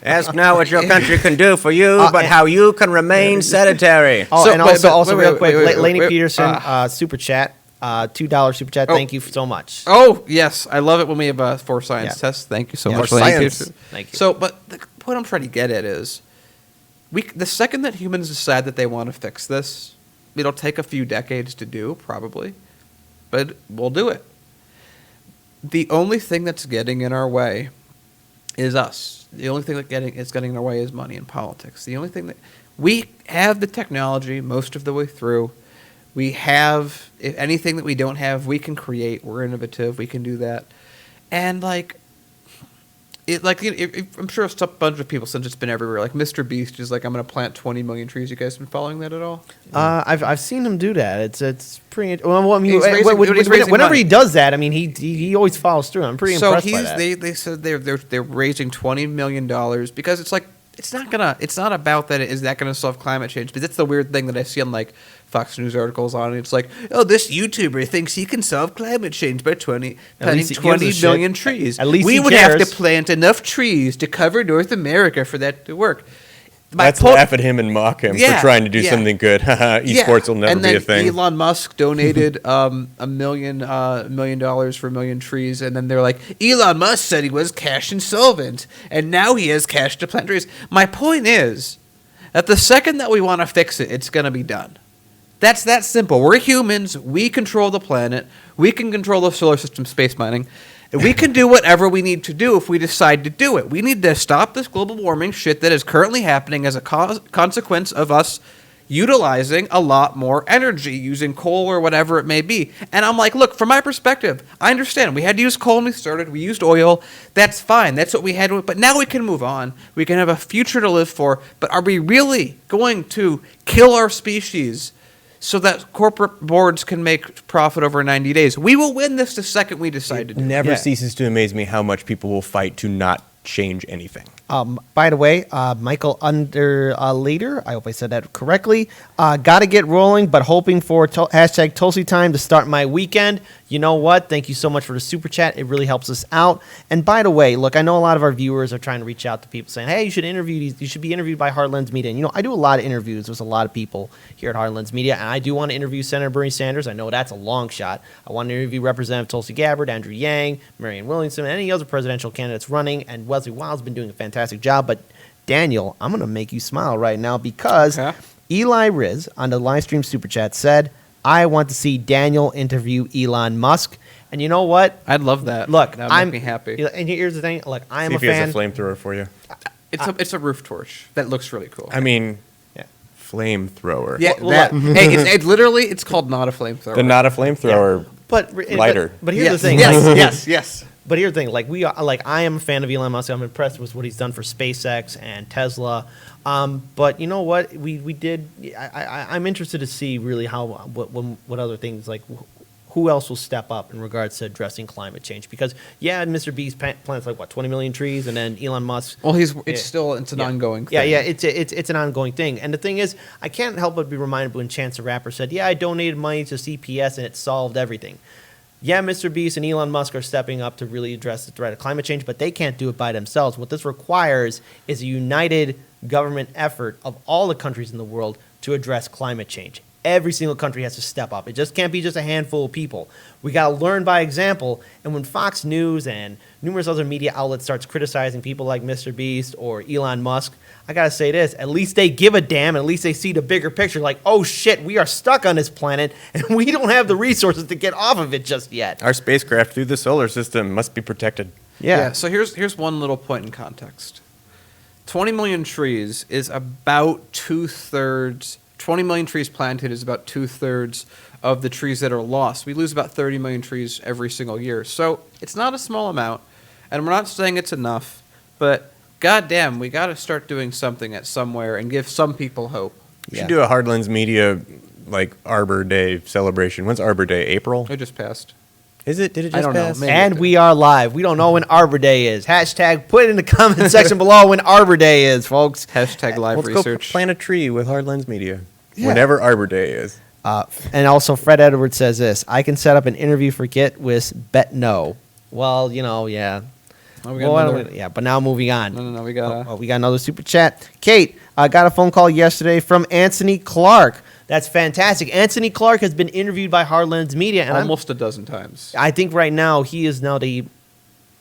Ask not what your country can do for you, but how you can remain sedentary. Oh, So, and wait, also wait, real wait, quick, wait, wait, Lainey wait, Peterson, super chat, $2 super chat. Oh. Thank you so much. Oh, yes. I love it when we have a for science Yeah. test. Thank you so Yeah. much. For Thank you. science. Thank you. So, but the point I'm trying to get at is, the second that humans decide that they want to fix this, it'll take a few decades to do, probably, but we'll do it. The only thing that's getting in our way is us. The only thing that's getting in our way is money and politics. The only thing that we have the technology most of the way through. We have, if anything that we don't have, we can create. We're innovative. We can do that. And I'm sure a bunch of people since it's been everywhere. Like Mr. Beast is like, I'm going to plant 20 million trees. You guys been following that at all? I've seen him do that. It's pretty. Well, I mean, He's raising whenever money. he does that, I mean, he always follows through. I'm pretty impressed by that. They said they're raising $20 million because it's like it's not about that. Is that going to solve climate change? Because it's the weird thing that I see on like Fox News articles on it. It's like, oh, this YouTuber thinks he can solve climate change by planting least he gives a 20 shit. million trees. At least we he would have cares. to plant enough trees to cover North America for that to work. Let's laugh at him and mock him Yeah, for trying to do yeah. something good. Esports will never and be then a thing. Elon Musk donated $1 million for a million trees, and then they're like, Elon Musk said he was cash insolvent, and now he has cash to plant trees. My point is that the second that we want to fix it, it's going to be done. That's that simple. We're humans. We control the planet. We can control the solar system space mining. And we can do whatever we need to do if we decide to do it. We need to stop this global warming shit that is currently happening as a consequence of us utilizing a lot more energy, using coal or whatever it may be. And I'm like, look, from my perspective, I understand. We had to use coal when we started. We used oil. That's fine. That's what we had. But now we can move on. We can have a future to live for. But are we really going to kill our species so that corporate boards can make profit over 90 days? We will win this the second we decide to do it. Never Yeah. ceases to amaze me how much people will fight to not change anything. By the way, Michael Underlater, I hope I said that correctly. Got to get rolling, but hoping for hashtag Tulsi time to start my weekend. You know what? Thank you so much for the super chat. It really helps us out. And by the way, look, I know a lot of our viewers are trying to reach out to people saying, hey, you should interview these. You should be interviewed by Heartlands Media. And, you know, I do a lot of interviews with a lot of people here at Heartlands Media, and I do want to interview Senator Bernie Sanders. I know that's a long shot. I want to interview Representative Tulsi Gabbard, Andrew Yang, Marianne Williamson, and any other presidential candidates running. And Wesley Wild's been doing a fantastic job. But Daniel, I'm going to make you smile right now because Okay. Eli Riz on the live stream super chat said, I want to see Daniel interview Elon Musk. And you know what? I'd love that. Look, that would I'm make me happy. And here's the thing. Look, I am See a if he fan. has a flamethrower for you. It's a roof torch that looks really cool. I mean, Yeah. flamethrower. Yeah, Well, that. Hey, it's literally it's called not a flamethrower. The not a flamethrower. But Lighter. But here's yes, the thing. yes. But here's the thing. I am a fan of Elon Musk. I'm impressed with what he's done for SpaceX and Tesla. But you know what? We did. I'm interested to see really what other things like. Who else will step up in regards to addressing climate change? Because Mr. Beast plants like 20 million trees, and then Elon Musk. Well, it's Yeah. an ongoing thing. Yeah, it's an ongoing thing. And the thing is, I can't help but be reminded when Chance the Rapper said, I donated money to CPS and it solved everything. Yeah, Mr. Beast and Elon Musk are stepping up to really address the threat of climate change, but they can't do it by themselves. What this requires is a united government effort of all the countries in the world to address climate change. Every single country has to step up. It just can't be just a handful of people. We got to learn by example. And when Fox News and numerous other media outlets starts criticizing people like Mr. Beast or Elon Musk, I got to say this. At least they give a damn. At least they see the bigger picture. Like, oh, shit, we are stuck on this planet, and we don't have the resources to get off of it just yet. Our spacecraft through the solar system must be protected. Yeah. So here's one little point in context. 20 million trees is about 2/3. 20 million trees planted is about 2/3 of the trees that are lost. We lose about 30 million trees every single year. So it's not a small amount, and we're not saying it's enough, but goddamn, we got to start doing something at somewhere and give some people hope. We should do a Hardlands Media like Arbor Day celebration. When's Arbor Day? April? It just passed. Is it? Did it just I don't know. pass? Maybe. And we are live. We don't know when Arbor Day is. Hashtag put it in the comment section below when Arbor Day is, folks. Hashtag live Let's research. go plant a tree with Hardlands Media. Yeah. Whenever Arbor Day is. And also, Fred Edwards says this. I can set up an interview for Get with Bet No. Well, yeah. Oh, we got Well, another- yeah, but now moving on. No, we got We got another super chat. Kate, I got a phone call yesterday from Anthony Clark. That's fantastic. Anthony Clark has been interviewed by Heartlands Media, and almost a dozen times. I think right now he is now the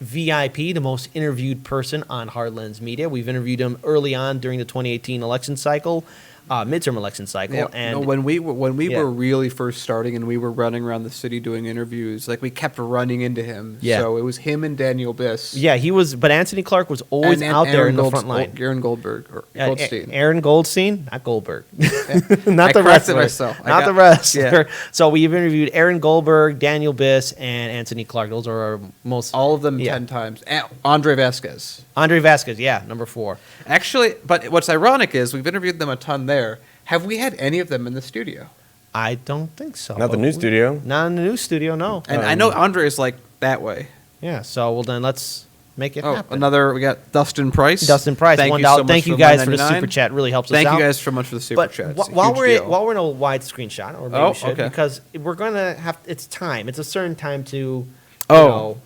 VIP, the most interviewed person on Heartlands Media. We've interviewed him early on during the 2018 election cycle, midterm election cycle, Yeah, and when we Yeah. were really first starting and we were running around the city doing interviews, like we kept running into him. Yeah. So it was him and Daniel Biss. yeah, he was. But Anthony Clark was always and out there Aaron in the front line. Aaron Goldberg or Goldstein. Aaron Goldstein, not Goldberg, not I the corrected wrestler, myself. not the wrestler. Yeah. So we've interviewed Aaron Goldberg, Daniel Biss, and Anthony Clark. Those are our most. All of them Yeah. 10 times. And Andre Vasquez. Andre Vasquez, yeah, number 4. Actually, but what's ironic is we've interviewed them a ton there. Have we had any of them in the studio? I don't think so. Not the new studio. Not in the new studio, no. And I know Andre is like that way. Yeah, so well then let's make it Oh, happen. we got Dustin Price. Dustin Price, Thank $1. you so much Thank you for guys for the $1.99. super chat. Really helps Thank us out. you guys so much for the super But chat. while we're in a wide screenshot, or maybe Oh, we should, okay. because we're gonna have it's time. It's a certain time to. You Oh. know,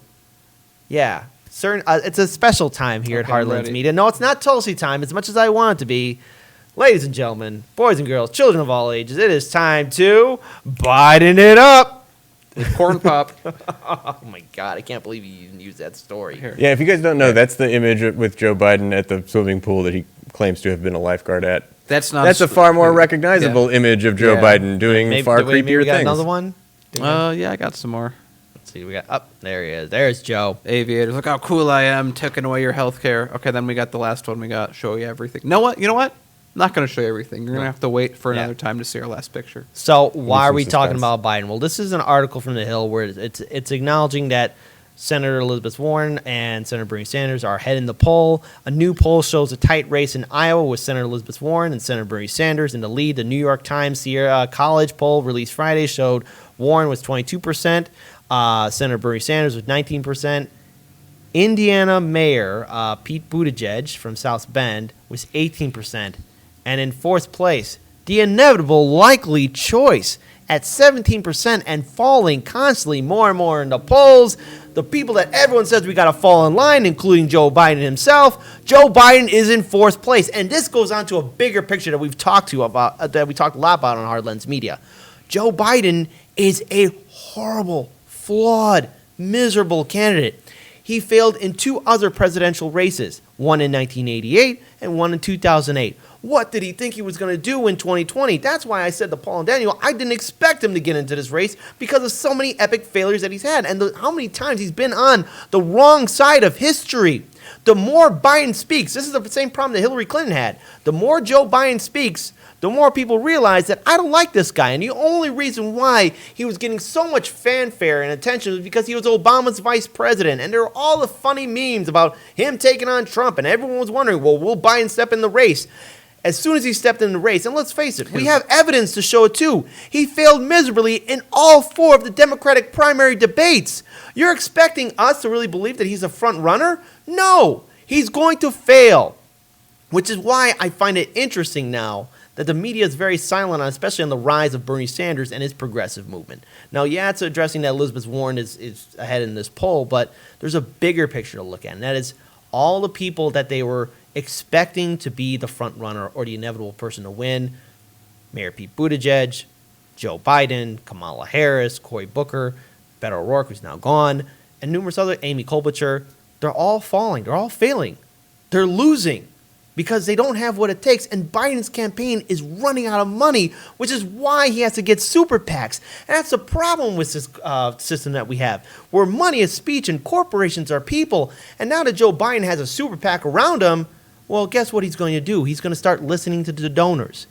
yeah, certain. It's a special time here Okay, at I'm Heartlands ready. Media. No, it's not Tulsi time. As much as I want it to be, ladies and gentlemen, boys and girls, children of all ages, it is time to Biden it up. with Corn Pop. Oh my God, I can't believe you even used that story. Here. Yeah, if you guys don't know, that's the image with Joe Biden at the swimming pool that he claims to have been a lifeguard at. That's not. That's a far more recognizable image of Joe Yeah. Biden doing far maybe creepier we got things. another one. Yeah, I got some more. Let's see, we got up. There he is. There's Joe. Aviators. Look how cool I am, taking away your health care. Okay, then we got the last one. We got show you everything. You know what? I'm not going to show you everything. You're going to have to wait for another time to see our last picture. So why are some we talking suspense. about Biden? Well, this is an article from The Hill where it's acknowledging that Senator Elizabeth Warren and Senator Bernie Sanders are ahead in the poll. A new poll shows a tight race in Iowa with Senator Elizabeth Warren and Senator Bernie Sanders in the lead. The New York Times Sierra College poll released Friday showed Warren was 22%, Senator Bernie Sanders was 19%. Indiana Mayor Pete Buttigieg from South Bend was 18%. And in fourth place, the inevitable likely choice at 17% and falling constantly more and more in the polls. The people that everyone says we got to fall in line, including Joe Biden himself. Joe Biden is in fourth place. And this goes on to a bigger picture that we've talked about, that we talked a lot about on Heartlands Media. Joe Biden is a horrible, flawed, miserable candidate. He failed in 2 other presidential races, one in 1988 and one in 2008. What did he think he was going to do in 2020? That's why I said to Paul and Daniel, I didn't expect him to get into this race because of so many epic failures that he's had and how many times he's been on the wrong side of history. The more Biden speaks, this is the same problem that Hillary Clinton had. The more Joe Biden speaks, the more people realize that I don't like this guy. And the only reason why he was getting so much fanfare and attention was because he was Obama's vice president. And there were all the funny memes about him taking on Trump. And everyone was wondering, well, will Biden step in the race? As soon as he stepped in the race, and let's face it, we have evidence to show it too. He failed miserably in all 4 of the Democratic primary debates. You're expecting us to really believe that he's a front runner? No, he's going to fail. Which is why I find it interesting now that the media is very silent on, especially on the rise of Bernie Sanders and his progressive movement. Now, yeah, it's addressing that Elizabeth Warren is ahead in this poll, but there's a bigger picture to look at, and that is all the people that they were expecting to be the front runner or the inevitable person to win. Mayor Pete Buttigieg, Joe Biden, Kamala Harris, Cory Booker, Beto O'Rourke, who's now gone, and numerous other, Amy Klobuchar. They're all falling. They're all failing. They're losing because they don't have what it takes. And Biden's campaign is running out of money, which is why he has to get super PACs. And that's the problem with this system that we have, where money is speech and corporations are people. And now that Joe Biden has a super PAC around him, well, guess what he's going to do? He's going to start listening to the donors.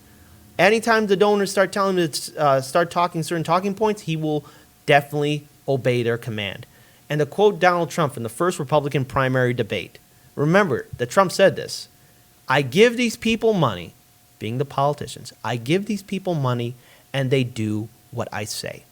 Anytime the donors start telling him to start talking certain talking points, he will definitely obey their command. And to quote Donald Trump in the first Republican primary debate, remember that Trump said this, I give these people money, being the politicians, I give these people money and they do what I say.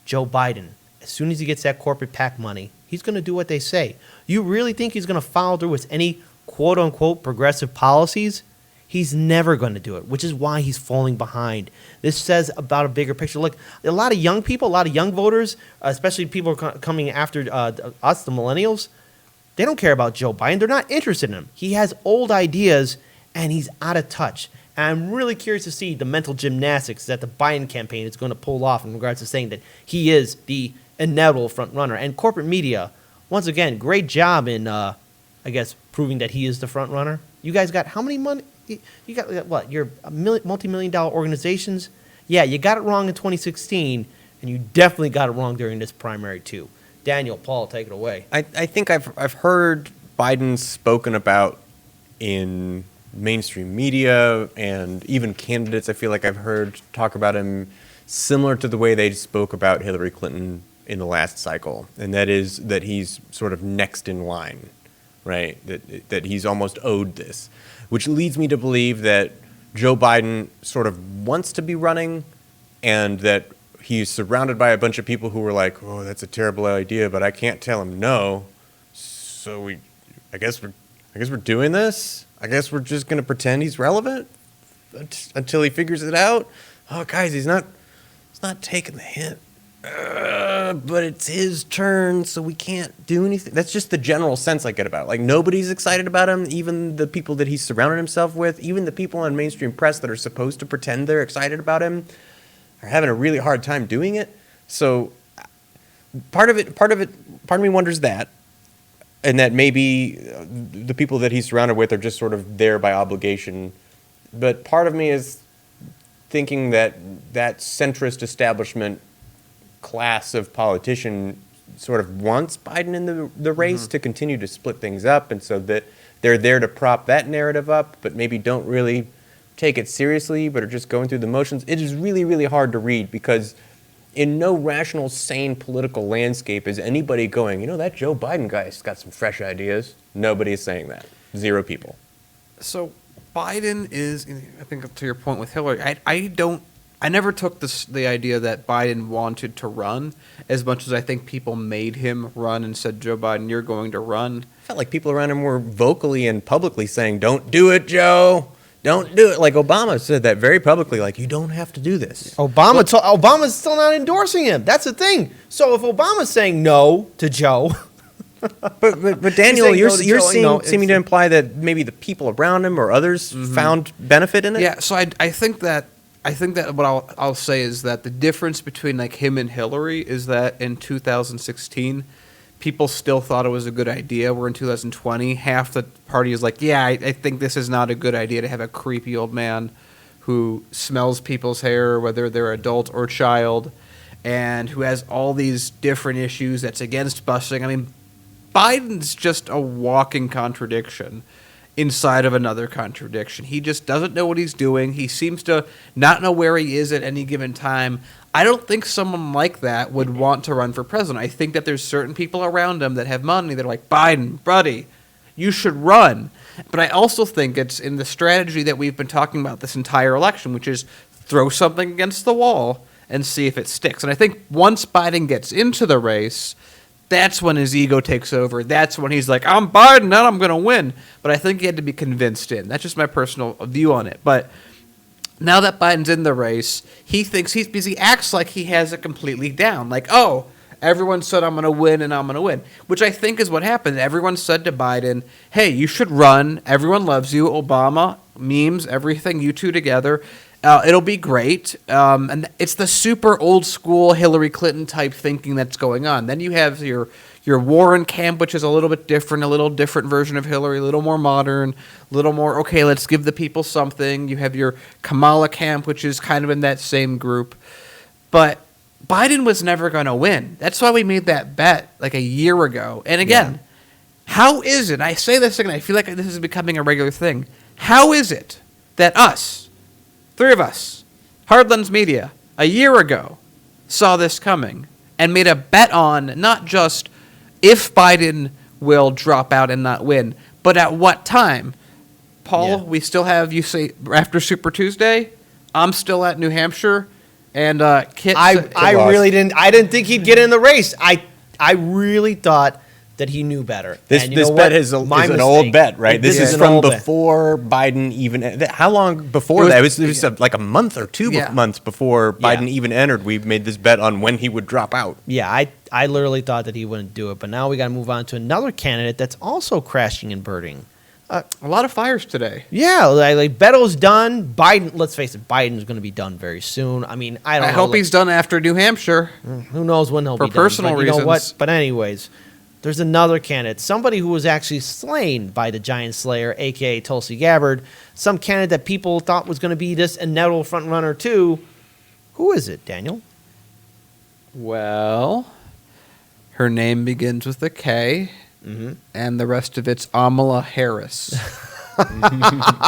Joe Biden, as soon as he gets that corporate PAC money, he's going to do what they say. You really think he's going to follow through with any quote-unquote progressive policies? He's never going to do it, which is why he's falling behind. This says about a bigger picture. Look, a lot of young people, a lot of young voters, especially people coming after us, the millennials, they don't care about Joe Biden. They're not interested in him. He has old ideas, and he's out of touch. And I'm really curious to see the mental gymnastics that the Biden campaign is going to pull off in regards to saying that he is the inevitable front runner. And corporate media, once again, great job in, proving that he is the front runner. You guys got how many money? You got what? Your multi-million-dollar organizations? Yeah, you got it wrong in 2016, and you definitely got it wrong during this primary too. Daniel, Paul, take it away. I think I've heard Biden spoken about in mainstream media and even candidates. I feel like I've heard talk about him similar to the way they spoke about Hillary Clinton in the last cycle, and that is that he's sort of next in line, right? That he's almost owed this. Which leads me to believe that Joe Biden sort of wants to be running and that he's surrounded by a bunch of people who are like, oh, that's a terrible idea, but I can't tell him no. So I guess we're doing this. I guess we're just going to pretend he's relevant until he figures it out. Oh, guys, he's not taking the hint. But it's his turn, so we can't do anything. That's just the general sense I get about it. Like, nobody's excited about him, even the people that he's surrounded himself with, even the people on mainstream press that are supposed to pretend they're excited about him are having a really hard time doing it. So part of me wonders that, and that maybe the people that he's surrounded with are just sort of there by obligation. But part of me is thinking that centrist establishment class of politician sort of wants Biden in the race to continue to split things up, and so that they're there to prop that narrative up, but maybe don't really take it seriously, but are just going through the motions. It is really, really hard to read because in no rational, sane political landscape is anybody going, that Joe Biden guy's got some fresh ideas. Nobody is saying that. Zero people. So Biden is, I think to your point with Hillary, I never took the idea that Biden wanted to run as much as I think people made him run and said, Joe Biden, you're going to run. I felt like people around him were vocally and publicly saying, don't do it, Joe. Don't do it. Like Obama said that very publicly, like, you don't have to do this. Obama's still not endorsing him. That's the thing. So if Obama's saying no to Joe... But Daniel, you're seeming to imply that maybe the people around him or others found benefit in it? Yeah, so I think that what I'll say is that the difference between like him and Hillary is that in 2016, people still thought it was a good idea. Where in 2020, half the party is like, yeah, I think this is not a good idea to have a creepy old man who smells people's hair, whether they're adult or child, and who has all these different issues that's against busing. I mean, Biden's just a walking contradiction inside of another contradiction. He just doesn't know what he's doing. He seems to not know where he is at any given time. I don't think someone like that would want to run for president. I think that there's certain people around him that have money that are like, Biden, buddy, you should run. But I also think it's in the strategy that we've been talking about this entire election, which is throw something against the wall and see if it sticks. And I think once Biden gets into the race, that's when his ego takes over. That's when he's like, I'm Biden, now I'm going to win. But I think he had to be convinced in. That's just my personal view on it. But now that Biden's in the race, he thinks he's busy, acts like he has it completely down. Like, oh, everyone said I'm going to win and I'm going to win. Which I think is what happened. Everyone said to Biden, hey, you should run. Everyone loves you. Obama, memes, everything, you two together. It'll be great. And it's the super old school Hillary Clinton type thinking that's going on. Then you have your Warren camp, which is a little bit different, a little different version of Hillary, a little more modern, a little more, okay, let's give the people something. You have your Kamala camp, which is kind of in that same group. But Biden was never going to win. That's why we made that bet like a year ago. And again, how is it, I say this again, I feel like this is becoming a regular thing. How is it that us, three of us, Hardlands Media, a year ago, saw this coming and made a bet on not just if Biden will drop out and not win, but at what time? Paul, we still have, you say, after Super Tuesday? I'm still at New Hampshire. And Kit... I didn't think he'd get in the race. I really thought that he knew better. This And you know bet what? is My an old mistake. bet, right? This is an from old bet. before Biden even. How long before that? It was like a month or two Yeah. months before Biden Yeah. even entered. We made this bet on when he would drop out. Yeah, I literally thought that he wouldn't do it, but now we got to move on to another candidate that's also crashing and burning. A lot of fires today. Yeah, like Beto's done. Biden, let's face it, Biden's going to be done very soon. I mean, I don't I know. hope he's done after New Hampshire. Who knows when he'll For be done. personal But you know what? reasons. But anyways, there's another candidate, somebody who was actually slain by the giant slayer, a.k.a. Tulsi Gabbard, some candidate that people thought was going to be this inevitable front runner too. Who is it, Daniel? Well, her name begins with a K, and the rest of it's Kamala Harris.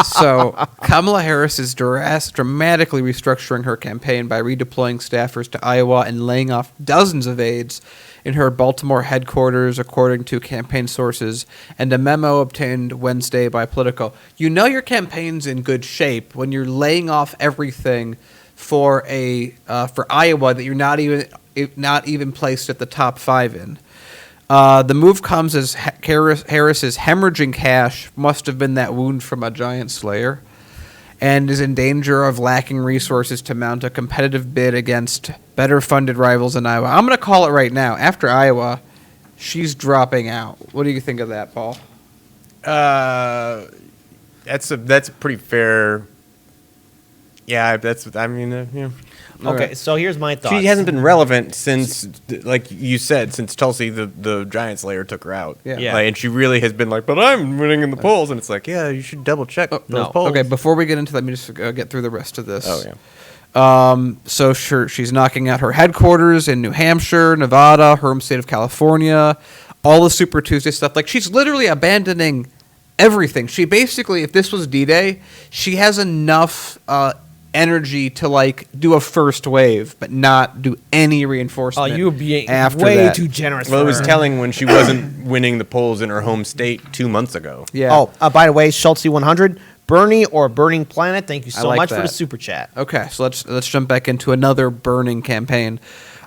So Kamala Harris is dramatically restructuring her campaign by redeploying staffers to Iowa and laying off dozens of aides in her Baltimore headquarters, according to campaign sources, and a memo obtained Wednesday by Politico. You know your campaign's in good shape when you're laying off everything for Iowa that you're not even placed at the top 5 in. The move comes as Harris's hemorrhaging cash must have been that wound from a giant slayer, and is in danger of lacking resources to mount a competitive bid against better-funded rivals in Iowa. I'm going to call it right now. After Iowa, she's dropping out. What do you think of that, Paul? That's a pretty fair. Yeah, yeah. Okay, so here's my thoughts. She hasn't been relevant since, like you said, since Tulsi, the giant slayer, took her out. Yeah. Yeah. Like, and she really has been like, but I'm winning in the polls. And it's like, yeah, you should double check those no. polls. Okay, before we get into that, let me just get through the rest of this. Oh, yeah. So sure, she's knocking out her headquarters in New Hampshire, Nevada, her home state of California, all the Super Tuesday stuff. Like, she's literally abandoning everything. She basically, if this was D-Day, she has enough energy to like do a first wave, but not do any reinforcement. Oh, you would be after way that. too generous. Well, for it was her. telling when she wasn't winning the polls in her home state 2 months ago. Yeah. Oh, by the way, Schultze 100, Bernie or Burning Planet. Thank you I so like much for that. the super chat. Okay, so let's jump back into another burning campaign.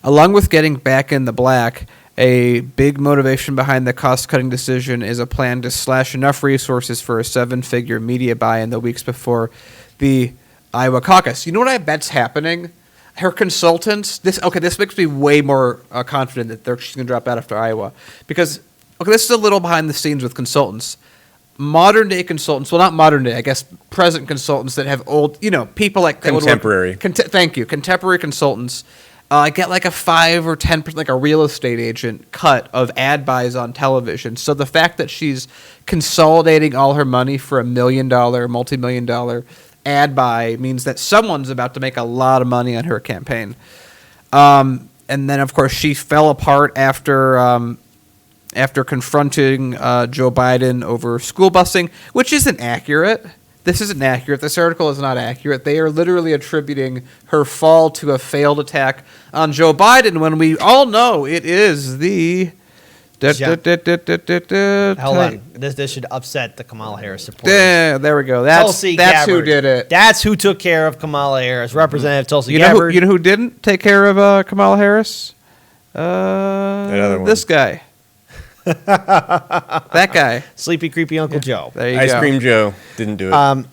Along with getting back in the black, a big motivation behind the cost-cutting decision is a plan to slash enough resources for a 7-figure media buy in the weeks before the Iowa caucus. You know what I bet's happening? Her consultants. This makes me way more confident that she's going to drop out after Iowa, because this is a little behind the scenes with consultants. Modern day consultants, well, not modern day, I guess present consultants that have old, people like that would work- Contemporary. Thank you, contemporary consultants. Get like a 5 or 10%, like a real estate agent cut of ad buys on television. So the fact that she's consolidating all her money for $1 million, multi-million-dollar ad buy means that someone's about to make a lot of money on her campaign. And then, of course, she fell apart after confronting Joe Biden over school busing, which isn't accurate. This isn't accurate. This article is not accurate. They are literally attributing her fall to a failed attack on Joe Biden when we all know it is the... Hold on. This should upset the Kamala Harris supporters. Yeah, there we go. That's who Gabbard. did it. That's who took care of Kamala Harris. Representative Tulsi You know Gabbard. who didn't take care of Kamala Harris? Another one. This guy. That guy. Sleepy, creepy Uncle Joe. There you Ice go. Cream Joe didn't do it.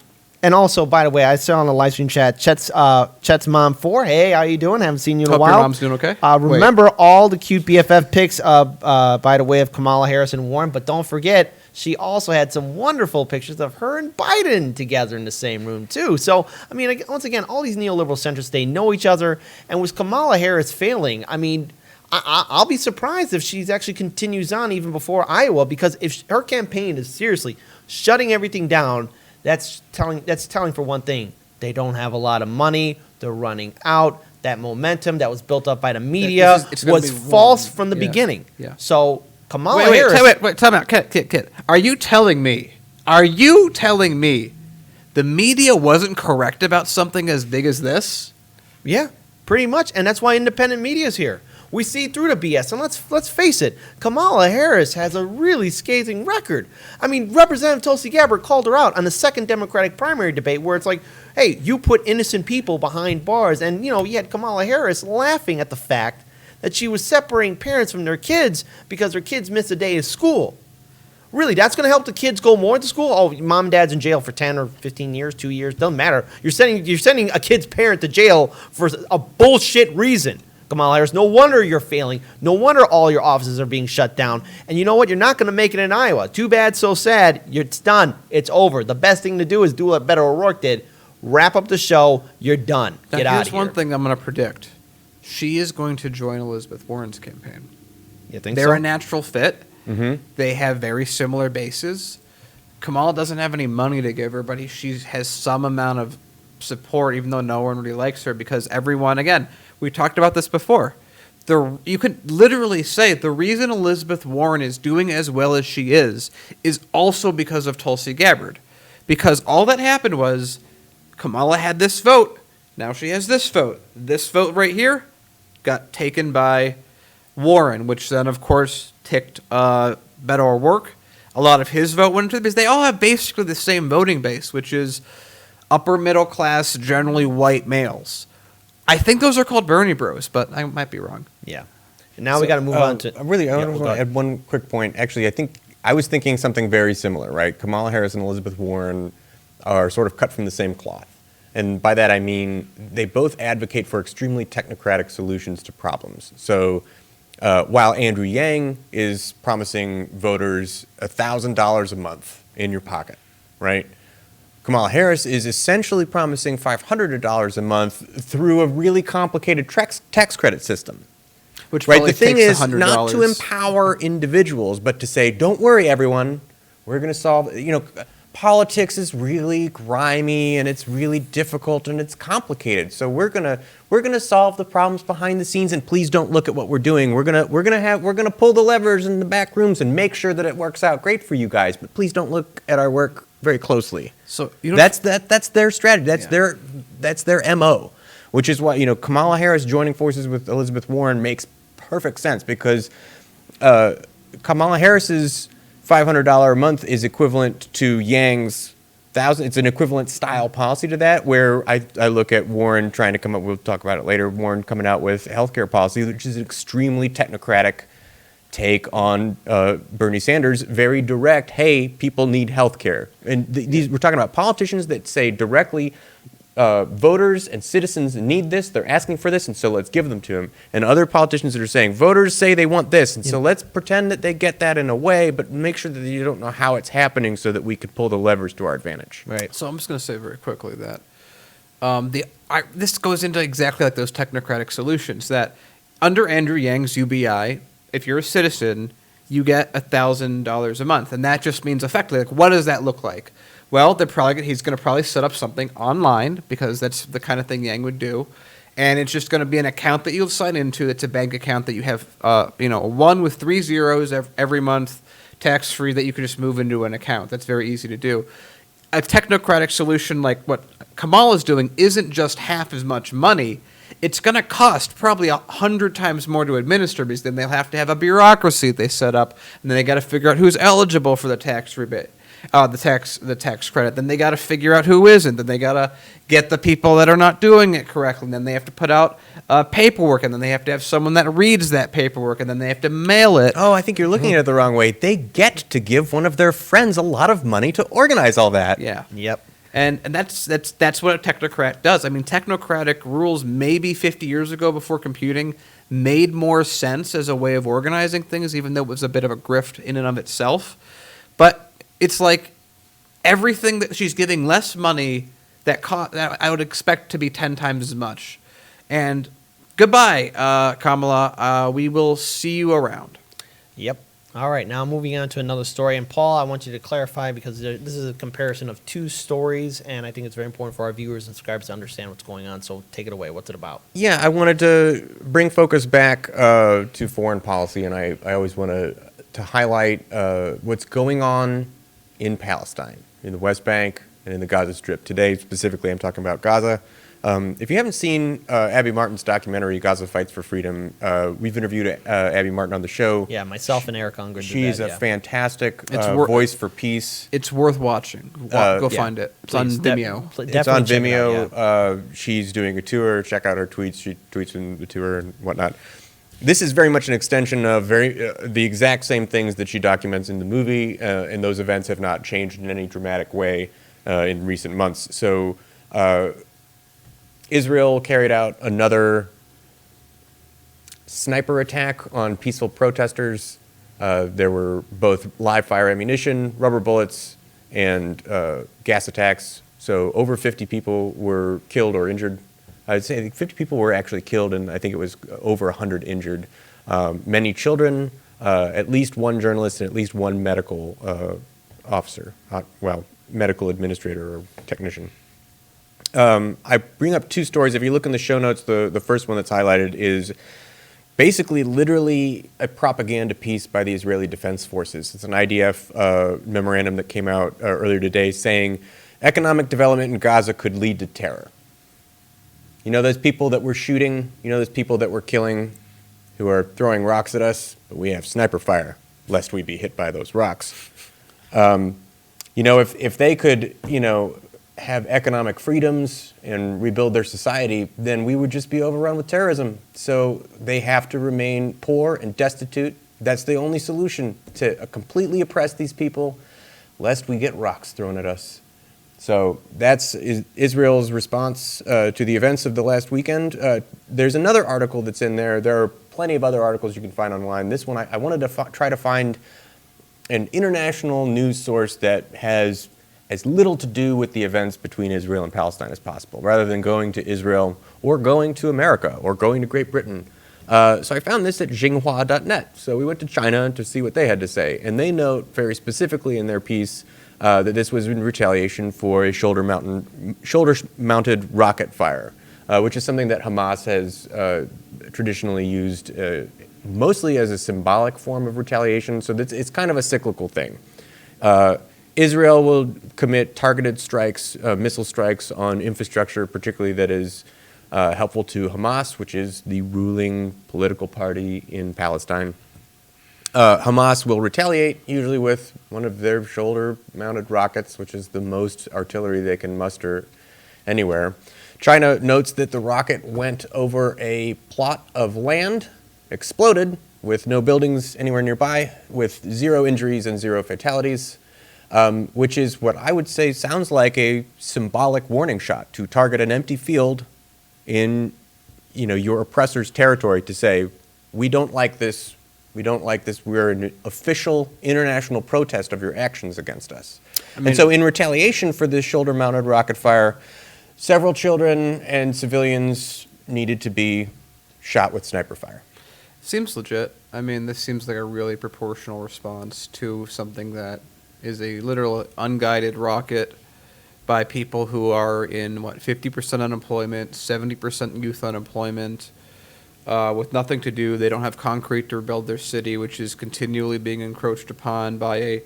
And also, by the way, I saw on the live stream chat, Chet's mom 4. Hey, how you doing? Haven't seen you in Hope a while. your mom's doing okay. Remember all the cute BFF pics by the way of Kamala Harris and Warren, but don't forget, she also had some wonderful pictures of her and Biden together in the same room, too. So, I mean, once again, all these neoliberal centrists, they know each other. And with Kamala Harris failing, I mean, I'll be surprised if she actually continues on even before Iowa, because if her campaign is seriously shutting everything down, that's telling for one thing. They don't have a lot of money. They're running out. That momentum that was built up by the media it's gonna was be false wrong. from the Yeah. beginning. Yeah. So Kamala Wait, Harris. time out. Kid. Are you telling me the media wasn't correct about something as big as this? Yeah, pretty much. And that's why independent media is here. We see through the BS. And let's face it, Kamala Harris has a really scathing record. I mean, Representative Tulsi Gabbard called her out on the second Democratic primary debate where it's like, hey, you put innocent people behind bars. And, you had Kamala Harris laughing at the fact that she was separating parents from their kids because their kids missed a day of school. Really, that's going to help the kids go more to school? Oh, mom and dad's in jail for 10 or 15 years, 2 years, doesn't matter. You're sending a kid's parent to jail for a bullshit reason. Kamala Harris, no wonder you're failing. No wonder all your offices are being shut down. And you know what? You're not going to make it in Iowa. Too bad, so sad. It's done. It's over. The best thing to do is do what Beto O'Rourke did. Wrap up the show. You're done. Now, Get out of here's here. one thing I'm going to predict. She is going to join Elizabeth Warren's campaign. You think They're so? a natural fit. They have very similar bases. Kamala doesn't have any money to give her, but she has some amount of support, even though no one really likes her, because everyone, again, we talked about this before. You could literally say the reason Elizabeth Warren is doing as well as she is also because of Tulsi Gabbard. Because all that happened was Kamala had this vote. Now she has this vote. This vote right here got taken by Warren, which then, of course, ticked Beto O'Rourke. A lot of his vote went into it because they all have basically the same voting base, which is upper middle class, generally white males. I think those are called Bernie Bros, but I might be wrong. Yeah. And now we got to move on to... I Yeah, want go to ahead. add one quick point. Actually, I was thinking something very similar, right? Kamala Harris and Elizabeth Warren are sort of cut from the same cloth. And by that I mean they both advocate for extremely technocratic solutions to problems. So while Andrew Yang is promising voters $1,000 a month in your pocket, right? Kamala Harris is essentially promising $500 a month through a really complicated tax credit system. Which Right, probably the thing takes is not to $100. empower individuals, but to say, don't worry, everyone, we're going to solve, politics is really grimy and it's really difficult and it's complicated. So we're going to solve the problems behind the scenes, and please don't look at what we're doing. We're going to pull the levers in the back rooms and make sure that it works out great for you guys, but please don't look at our work very closely. So That's their strategy. Yeah. That's their MO, which is why Kamala Harris joining forces with Elizabeth Warren makes perfect sense, because Kamala Harris's $500 a month is equivalent to Yang's $1,000. It's an equivalent style policy to that, where I look at Warren trying to come up, we'll talk about it later, Warren coming out with a healthcare policy, which is an extremely technocratic take on Bernie Sanders, very direct, hey, people need healthcare. And these we're talking about politicians that say directly, voters and citizens need this, they're asking for this, and so let's give them to them. And other politicians that are saying, voters say they want this, and so let's pretend that they get that in a way, but make sure that you don't know how it's happening so that we could pull the levers to our advantage. Right. So I'm just going to say very quickly that this goes into exactly like those technocratic solutions that under Andrew Yang's UBI, if you're a citizen, you get $1,000 a month, and that just means effectively, like, what does that look like? Well, he's going to probably set up something online, because that's the kind of thing Yang would do, and it's just going to be an account that you'll sign into. It's a bank account that you have, a 1 with 3 zeros every month, tax-free, that you can just move into an account. That's very easy to do. A technocratic solution like what Kamala's doing isn't just half as much money. It's going to cost probably 100 times more to administer, because then they'll have to have a bureaucracy they set up, and then they got to figure out who's eligible for the tax rebate, the tax credit. Then they got to figure out who isn't. Then they got to get the people that are not doing it correctly. And then they have to put out paperwork, and then they have to have someone that reads that paperwork, and then they have to mail it. Oh, I think you're looking at it the wrong way. They get to give one of their friends a lot of money to organize all that. Yeah. Yep. And that's what a technocrat does. I mean, technocratic rules maybe 50 years ago, before computing, made more sense as a way of organizing things, even though it was a bit of a grift in and of itself. But it's like everything that she's giving less money that I would expect to be 10 times as much. And goodbye, Kamala. We will see you around. Yep. All right, now moving on to another story. And Paul, I want you to clarify, because this is a comparison of 2 stories, and I think it's very important for our viewers and subscribers to understand what's going on. So take it away. What's it about? Yeah, I wanted to bring focus back to foreign policy, and I always want to highlight what's going on in Palestine, in the West Bank, and in the Gaza Strip. Today, specifically, I'm talking about Gaza. If you haven't seen Abby Martin's documentary, Gaza Fights for Freedom, we've interviewed Abby Martin on the show. Yeah, myself and Eric Unger did She's that, a fantastic voice for peace. It's worth watching. Go yeah. find it. It's Please, on Vimeo. It's on definitely check it Vimeo. out, yeah. She's doing a tour. Check out her tweets. She tweets in the tour and whatnot. this is very much an extension of the exact same things that she documents in the movie, and those events have not changed in any dramatic way in recent months. So Israel carried out another sniper attack on peaceful protesters. There were both live fire ammunition, rubber bullets, and gas attacks. So over 50 people were killed or injured. I'd say 50 people were actually killed, and I think it was over 100 injured. Many children, at least one journalist, and at least one medical officer, medical administrator or technician. I bring up two stories. If you look in the show notes, the first one that's highlighted is basically literally a propaganda piece by the Israeli Defense Forces. It's an IDF memorandum that came out earlier today saying economic development in Gaza could lead to terror. You know those people that we're shooting, you know those people that we're killing who are throwing rocks at us, but we have sniper fire lest we be hit by those rocks. If they could, have economic freedoms and rebuild their society, then we would just be overrun with terrorism. So they have to remain poor and destitute. That's the only solution, to completely oppress these people, lest we get rocks thrown at us. So that's Israel's response to the events of the last weekend. There's another article that's in there. There are plenty of other articles you can find online. This one, I wanted to try to find an international news source that has as little to do with the events between Israel and Palestine as possible, rather than going to Israel or going to America or going to Great Britain. So I found this at Xinhua.net. So we went to China to see what they had to say. And they note very specifically in their piece that this was in retaliation for a shoulder-mounted rocket fire, which is something that Hamas has traditionally used mostly as a symbolic form of retaliation. So it's kind of a cyclical thing. Israel will commit targeted strikes, missile strikes on infrastructure, particularly that is helpful to Hamas, which is the ruling political party in Palestine. Hamas will retaliate, usually with one of their shoulder-mounted rockets, which is the most artillery they can muster anywhere. China notes that the rocket went over a plot of land, exploded, with no buildings anywhere nearby, with 0 injuries and 0 fatalities. Which is what I would say sounds like a symbolic warning shot to target an empty field in, your oppressor's territory to say, we don't like this, we're an official international protest of your actions against us. And so in retaliation for this shoulder-mounted rocket fire, several children and civilians needed to be shot with sniper fire. Seems legit. This seems like a really proportional response to something that is a literal unguided rocket by people who are in, 50% unemployment, 70% youth unemployment, with nothing to do. They don't have concrete to rebuild their city, which is continually being encroached upon by a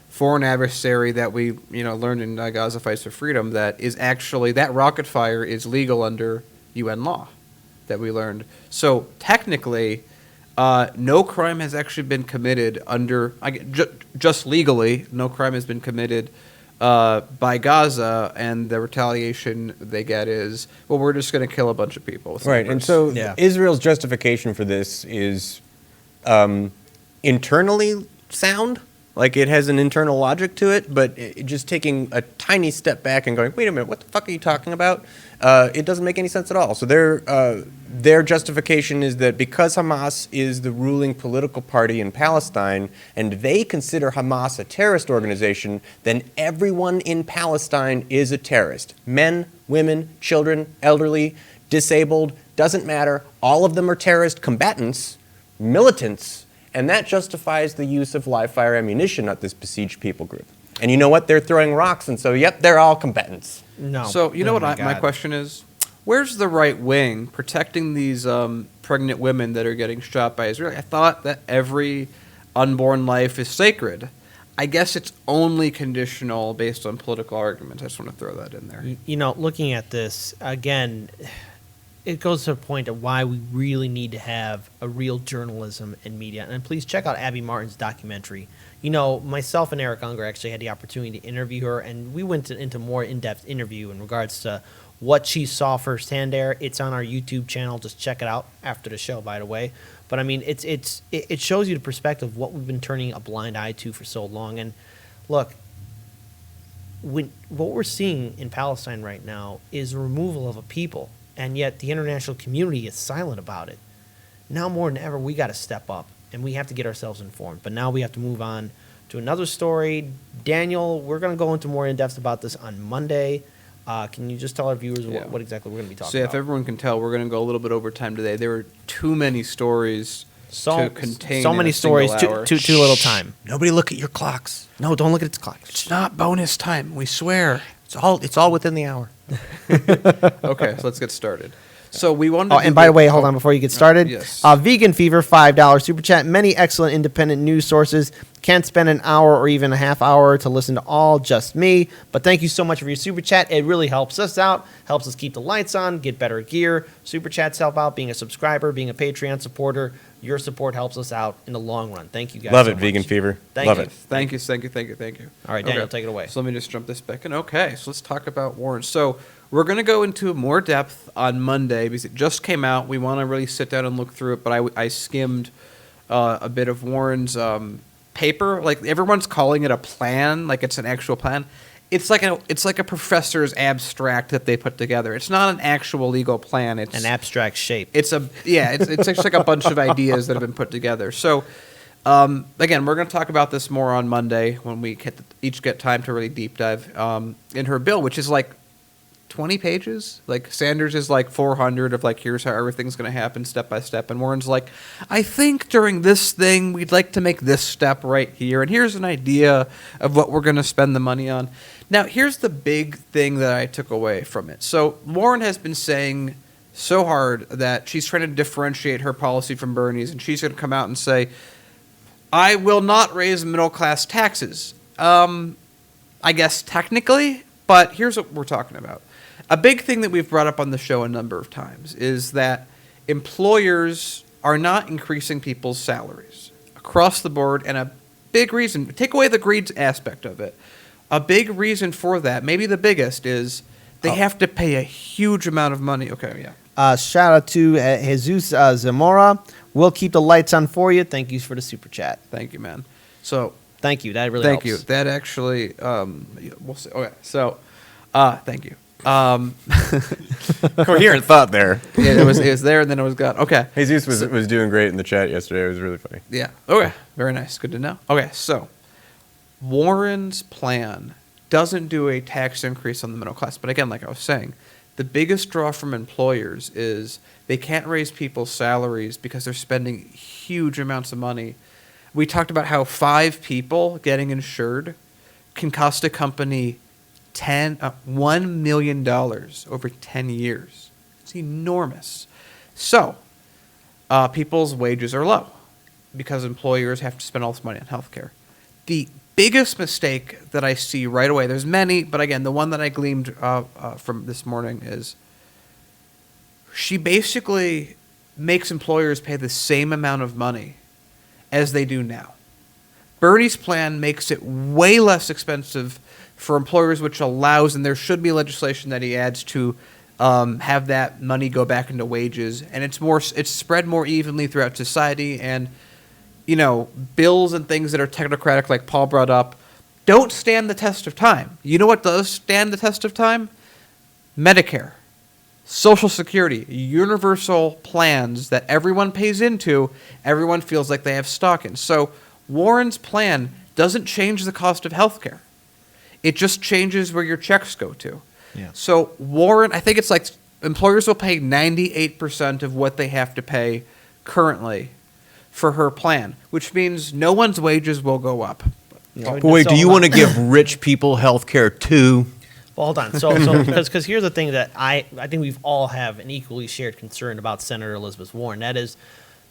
foreign adversary that we, learned in Gaza Fights for Freedom, that is actually, that rocket fire is legal under UN law that we learned. So technically, no crime has actually been committed just legally. No crime has been committed by Gaza, and the retaliation they get is, well, we're just going to kill a bunch of people. Right, and so Israel's justification for this is internally sound. Like, it has an internal logic to it, but just taking a tiny step back and going, wait a minute, what the fuck are you talking about? It doesn't make any sense at all. So their justification is that because Hamas is the ruling political party in Palestine, and they consider Hamas a terrorist organization, then everyone in Palestine is a terrorist. Men, women, children, elderly, disabled, doesn't matter. All of them are terrorist combatants, militants, and that justifies the use of live fire ammunition at this besieged people group. And you know what? They're throwing rocks, and so, yep, they're all combatants. No. So, my question is, where's the right wing protecting these pregnant women that are getting shot by Israel? I thought that every unborn life is sacred. I guess it's only conditional based on political arguments. I just want to throw that in there. Looking at this, again, it goes to a point of why we really need to have a real journalism and media. And please check out Abby Martin's documentary. Myself and Eric Unger actually had the opportunity to interview her, and we went into more in-depth interview in regards to what she saw firsthand there. It's on our YouTube channel. Just check it out after the show, by the way. But I mean, it shows you the perspective of what we've been turning a blind eye to for so long. And look, what we're seeing in Palestine right now is the removal of a people, and yet the international community is silent about it. Now more than ever, we got to step up, and we have to get ourselves informed. But now we have to move on to another story. Daniel, we're going to go into more in depth about this on Monday. Can you just tell our viewers what exactly we're going to be talking So about? if everyone can tell, we're going to go a little bit over time today. There were too many stories to contain. So in many a single stories, hour. too little time. Nobody look at your clocks. No, don't look at its clock. It's not bonus time. We swear. It's all within the hour. Okay, so let's get started. So we wanted. Oh, to and by the way, hold on before you get started. Yes. Vegan Fever, $5 super chat. Many excellent independent news sources. Can't spend an hour or even a half hour to listen to all just me. But thank you so much for your super chat. It really helps us out. Helps us keep the lights on, get better gear. Super chats help out. Being a subscriber, being a Patreon supporter. Your support helps us out in the long run. Thank you guys. Love so it, Vegan much. Fever. Thank Love you. it. Thank you. All right, Daniel, take it away. So let me just jump this back in. Okay, so let's talk about Warren. So we're going to go into more depth on Monday because it just came out. We want to really sit down and look through it, but I skimmed a bit of Warren's paper. Like everyone's calling it a plan, like it's an actual plan. It's like a professor's abstract that they put together. It's not an actual legal plan. It's An abstract shape. It's just like a bunch of ideas that have been put together. So, again, we're going to talk about this more on Monday when we each get time to really deep dive in her bill, which is like 20 pages. Like Sanders is like 400 of like, here's how everything's going to happen step by step. And Warren's like, I think during this thing, we'd like to make this step right here. And here's an idea of what we're going to spend the money on. Now, here's the big thing that I took away from it. So Warren has been saying so hard that she's trying to differentiate her policy from Bernie's, and she's going to come out and say, I will not raise middle-class taxes. I guess technically, but here's what we're talking about. A big thing that we've brought up on the show a number of times is that employers are not increasing people's salaries across the board, and a big reason, take away the greed aspect of it, a big reason for that, maybe the biggest, is they have to pay a huge amount of money. Okay, yeah. Shout out to Jesus Zamora. We'll keep the lights on for you. Thank you for the super chat. Thank you, man. So Thank you. That really thank helps. you. That actually, we'll see. Okay, so thank you. Coherent thought there. Yeah, it was there and then it was gone. Okay. Jesus was doing great in the chat yesterday. It was really funny. Yeah. Okay. Very nice. Good to know. Okay. So Warren's plan doesn't do a tax increase on the middle class. But again, like I was saying, the biggest draw from employers is they can't raise people's salaries because they're spending huge amounts of money. We talked about how 5 people getting insured can cost a company $1 million over 10 years. It's enormous. So, people's wages are low because employers have to spend all this money on healthcare. The biggest mistake that I see right away, there's many, but again, the one that I gleaned from this morning is she basically makes employers pay the same amount of money as they do now. Bernie's plan makes it way less expensive for employers, which allows, and there should be legislation that he adds to have that money go back into wages, and it's spread more evenly throughout society. And bills and things that are technocratic, like Paul brought up, don't stand the test of time. You know what does stand the test of time? Medicare, Social Security, universal plans that everyone pays into, everyone feels like they have stock in. So Warren's plan doesn't change the cost of healthcare. It just changes where your checks go to. Yeah. So Warren, I think it's like employers will pay 98% of what they have to pay currently for her plan, which means no one's wages will go up. Wait, do you want to give rich people health care too? Well, hold on. So because here's the thing that I think we've all have an equally shared concern about Senator Elizabeth Warren. That is,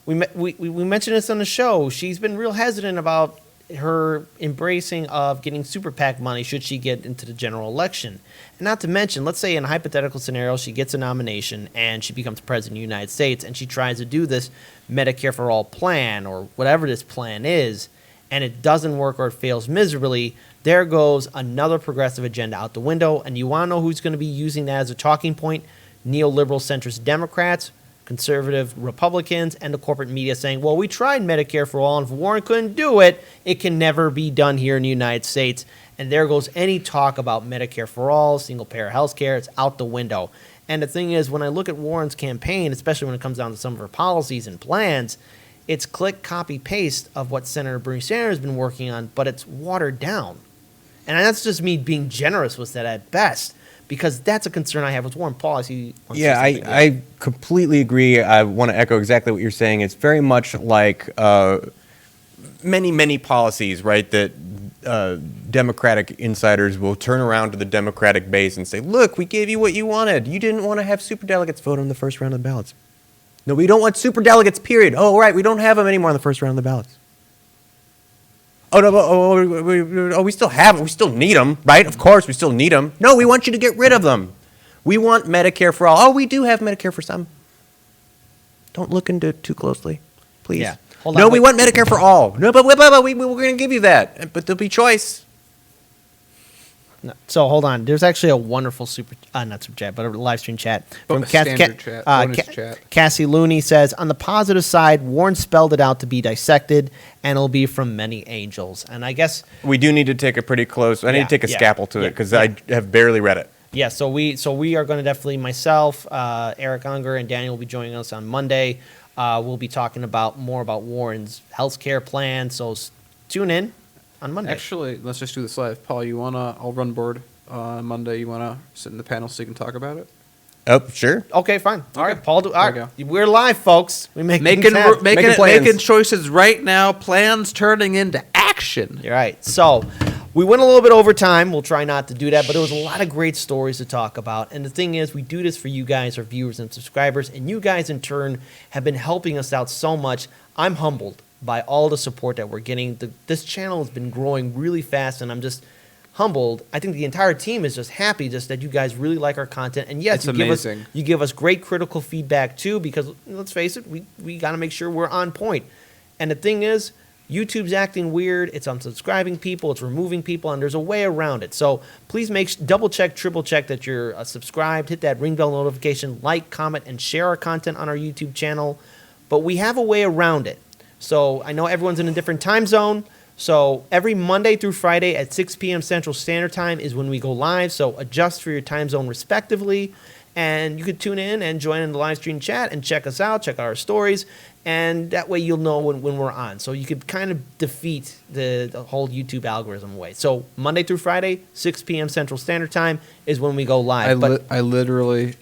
we mentioned this on the show. She's been real hesitant about her embracing of getting super PAC money should she get into the general election. And not to mention, let's say in a hypothetical scenario, she gets a nomination and she becomes president of the United States and she tries to do this Medicare for All plan or whatever this plan is, and it doesn't work or it fails miserably, there goes another progressive agenda out the window. And you want to know who's going to be using that as a talking point? Neoliberal centrist Democrats, conservative Republicans, and the corporate media saying, well, we tried Medicare for all, and if Warren couldn't do it, it can never be done here in the United States. And there goes any talk about Medicare for all, single-payer health care. It's out the window. And the thing is, when I look at Warren's campaign, especially when it comes down to some of her policies and plans, it's click, copy, paste of what Senator Bernie Sanders has been working on, but it's watered down. And that's just me being generous with that at best, because that's a concern I have with Warren. Paul, I see. Yeah, I completely agree. I want to echo exactly what you're saying. It's very much like many policies, right, that Democratic insiders will turn around to the Democratic base and say, look, we gave you what you wanted. You didn't want to have superdelegates vote on the first round of the ballots. No, we don't want superdelegates, period. Oh, right, we don't have them anymore on the first round of the ballots. Oh, no, we still have them. We still need them, right? Of course, we still need them. No, we want you to get rid of them. We want Medicare for all. Oh, we do have Medicare for some. Don't look into it too closely, please. Yeah. Hold on, no, wait. we want Medicare for all. No, but we're going to give you that. But there'll be choice. No. So hold on. There's actually a wonderful not super chat, but a live stream chat from Standard chat, bonus chat. Cassie Looney says, on the positive side, Warren spelled it out to be dissected, and it'll be from many angels. And I guess We do need to take a pretty close. I need to take a scalpel to it because I have barely read it. yeah. So we are going to definitely, myself, Eric Unger, and Daniel will be joining us on Monday. We'll be talking more about Warren's healthcare plan. So tune in on Monday. Actually, let's just do this live. Paul, I'll run board on Monday. You wanna sit in the panel so you can talk about it? Oh, sure. Okay, fine. All right, Paul. All There right, you we're live, folks. We Making plans. making choices right now. Plans turning into action. You're right. So we went a little bit over time. We'll try not to do that, but there was a lot of great stories to talk about. And the thing is, we do this for you guys, our viewers and subscribers, and you guys in turn have been helping us out so much. I'm humbled by all the support that we're getting. This channel has been growing really fast, and I'm just humbled. I think the entire team is just happy just that you guys really like our content. And yes, It's amazing. You give us great critical feedback too, because let's face it, we got to make sure we're on point. And the thing is, YouTube's acting weird. It's unsubscribing people. It's removing people, and there's a way around it. So please double check, triple check that you're subscribed. Hit that ring bell notification, like, comment, and share our content on our YouTube channel. But we have a way around it. So I know everyone's in a different time zone. So every Monday through Friday at 6 p.m. Central Standard Time is when we go live. So adjust for your time zone respectively. And you could tune in and join in the live stream chat and check us out, check out our stories. And that way you'll know when we're on. So you could kind of defeat the whole YouTube algorithm way. So Monday through Friday, 6 p.m. Central Standard Time is when we go live. I literally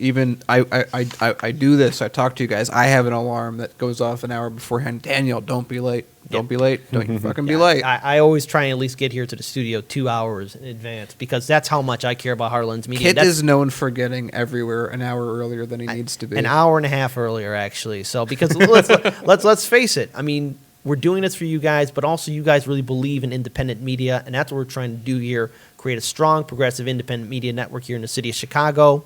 I do this. I talk to you guys. I have an alarm that goes off an hour beforehand. Daniel, don't be late. Don't be late. Don't you fucking be late. I always try and at least get here to the studio 2 hours in advance because that's how much I care about Harlan's Media. Kit is known for getting everywhere an hour earlier than he needs to be. An hour and a half earlier, actually. So because let's face it. I mean, we're doing this for you guys, but also you guys really believe in independent media, and that's what we're trying to do here: create a strong, progressive, independent media network here in the city of Chicago.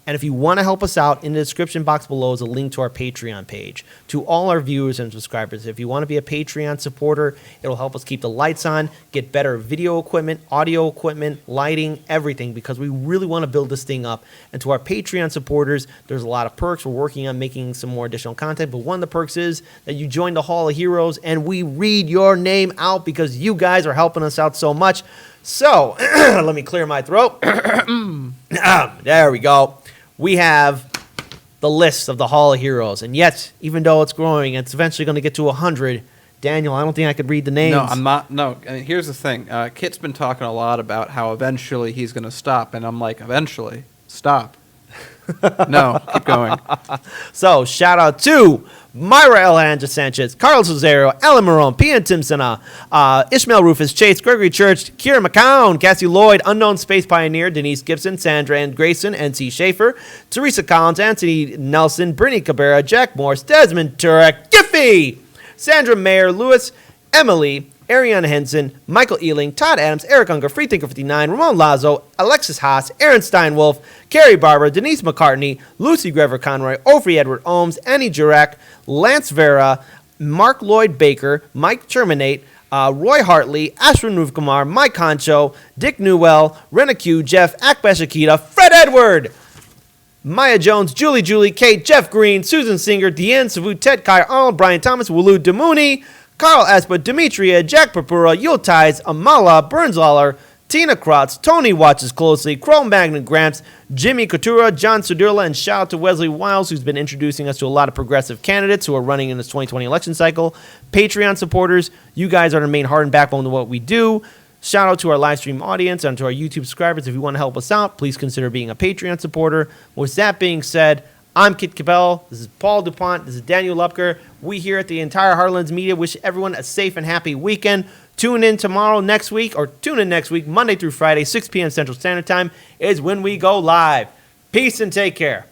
And if you want to help us out, in the description box below is a link to our Patreon page. To all our viewers and subscribers, if you want to be a Patreon supporter, it'll help us keep the lights on, get better video equipment, audio equipment, lighting, everything, because we really want to build this thing up. And to our Patreon supporters, there's a lot of perks. We're working on making some more additional content, but one of the perks is that you join the Hall of Heroes, and we read your name out because you guys are helping us out so much. So, let me clear my throat. There we go. We have the list of the Hall of Heroes. And yet, even though it's growing, it's eventually going to get to 100. Daniel, I don't think I could read the names. No, I'm not. No, I mean, here's the thing. Kit's been talking a lot about how eventually he's going to stop. And I'm like, eventually? Stop. No, keep going. So, shout out to Myra Alejandra Sanchez, Carlos Rosero, Ellen Marone, Pia Simpson, Ishmael Rufus, Chase, Gregory Church, Kira McCown, Cassie Lloyd, Unknown Space Pioneer, Denise Gibson, Sandra Ann Grayson, NC Schaefer, Teresa Collins, Anthony Nelson, Brittany Cabrera, Jack Morse, Desmond Turek, Giffy, Sandra Mayer, Lewis, Emily, Ariana Henson, Michael Ealing, Todd Adams, Eric Unger, Freethinker59, Ramon Lazo, Alexis Haas, Aaron Steinwolf, Carrie Barber, Denise McCartney, Lucy Grever Conroy, Ofri Edward Ohms, Annie Jurek, Lance Vera, Mark Lloyd Baker, Mike Terminate, Roy Hartley, Ashwin Ruvkumar, Mike Concho, Dick Newell, Rena Q, Jeff, Akbash Akita, Fred Edward, Maya Jones, Julie, Kate, Jeff Green, Susan Singer, Deanne Savu, Ted Kyer, Arnold, Brian Thomas, Walud Damouni, Carl Espa, Demetria, Jack Papura, Yul Tides, Amala, Burns Lawler, Tina Krotz, Tony Watches Closely, Chrome Magnet Gramps, Jimmy Coutura, John Sudurla, and shout out to Wesley Wiles, who's been introducing us to a lot of progressive candidates who are running in this 2020 election cycle. Patreon supporters, you guys are the main heart and backbone of what we do. Shout out to our live stream audience and to our YouTube subscribers. If you want to help us out, please consider being a Patreon supporter. With that being said, I'm Kit Cabell. This is Paul DuPont. This is Daniel Lupker. We here at the entire Heartlands Media wish everyone a safe and happy weekend. Tune in next week, Monday through Friday, 6 p.m. Central Standard Time is when we go live. Peace and take care.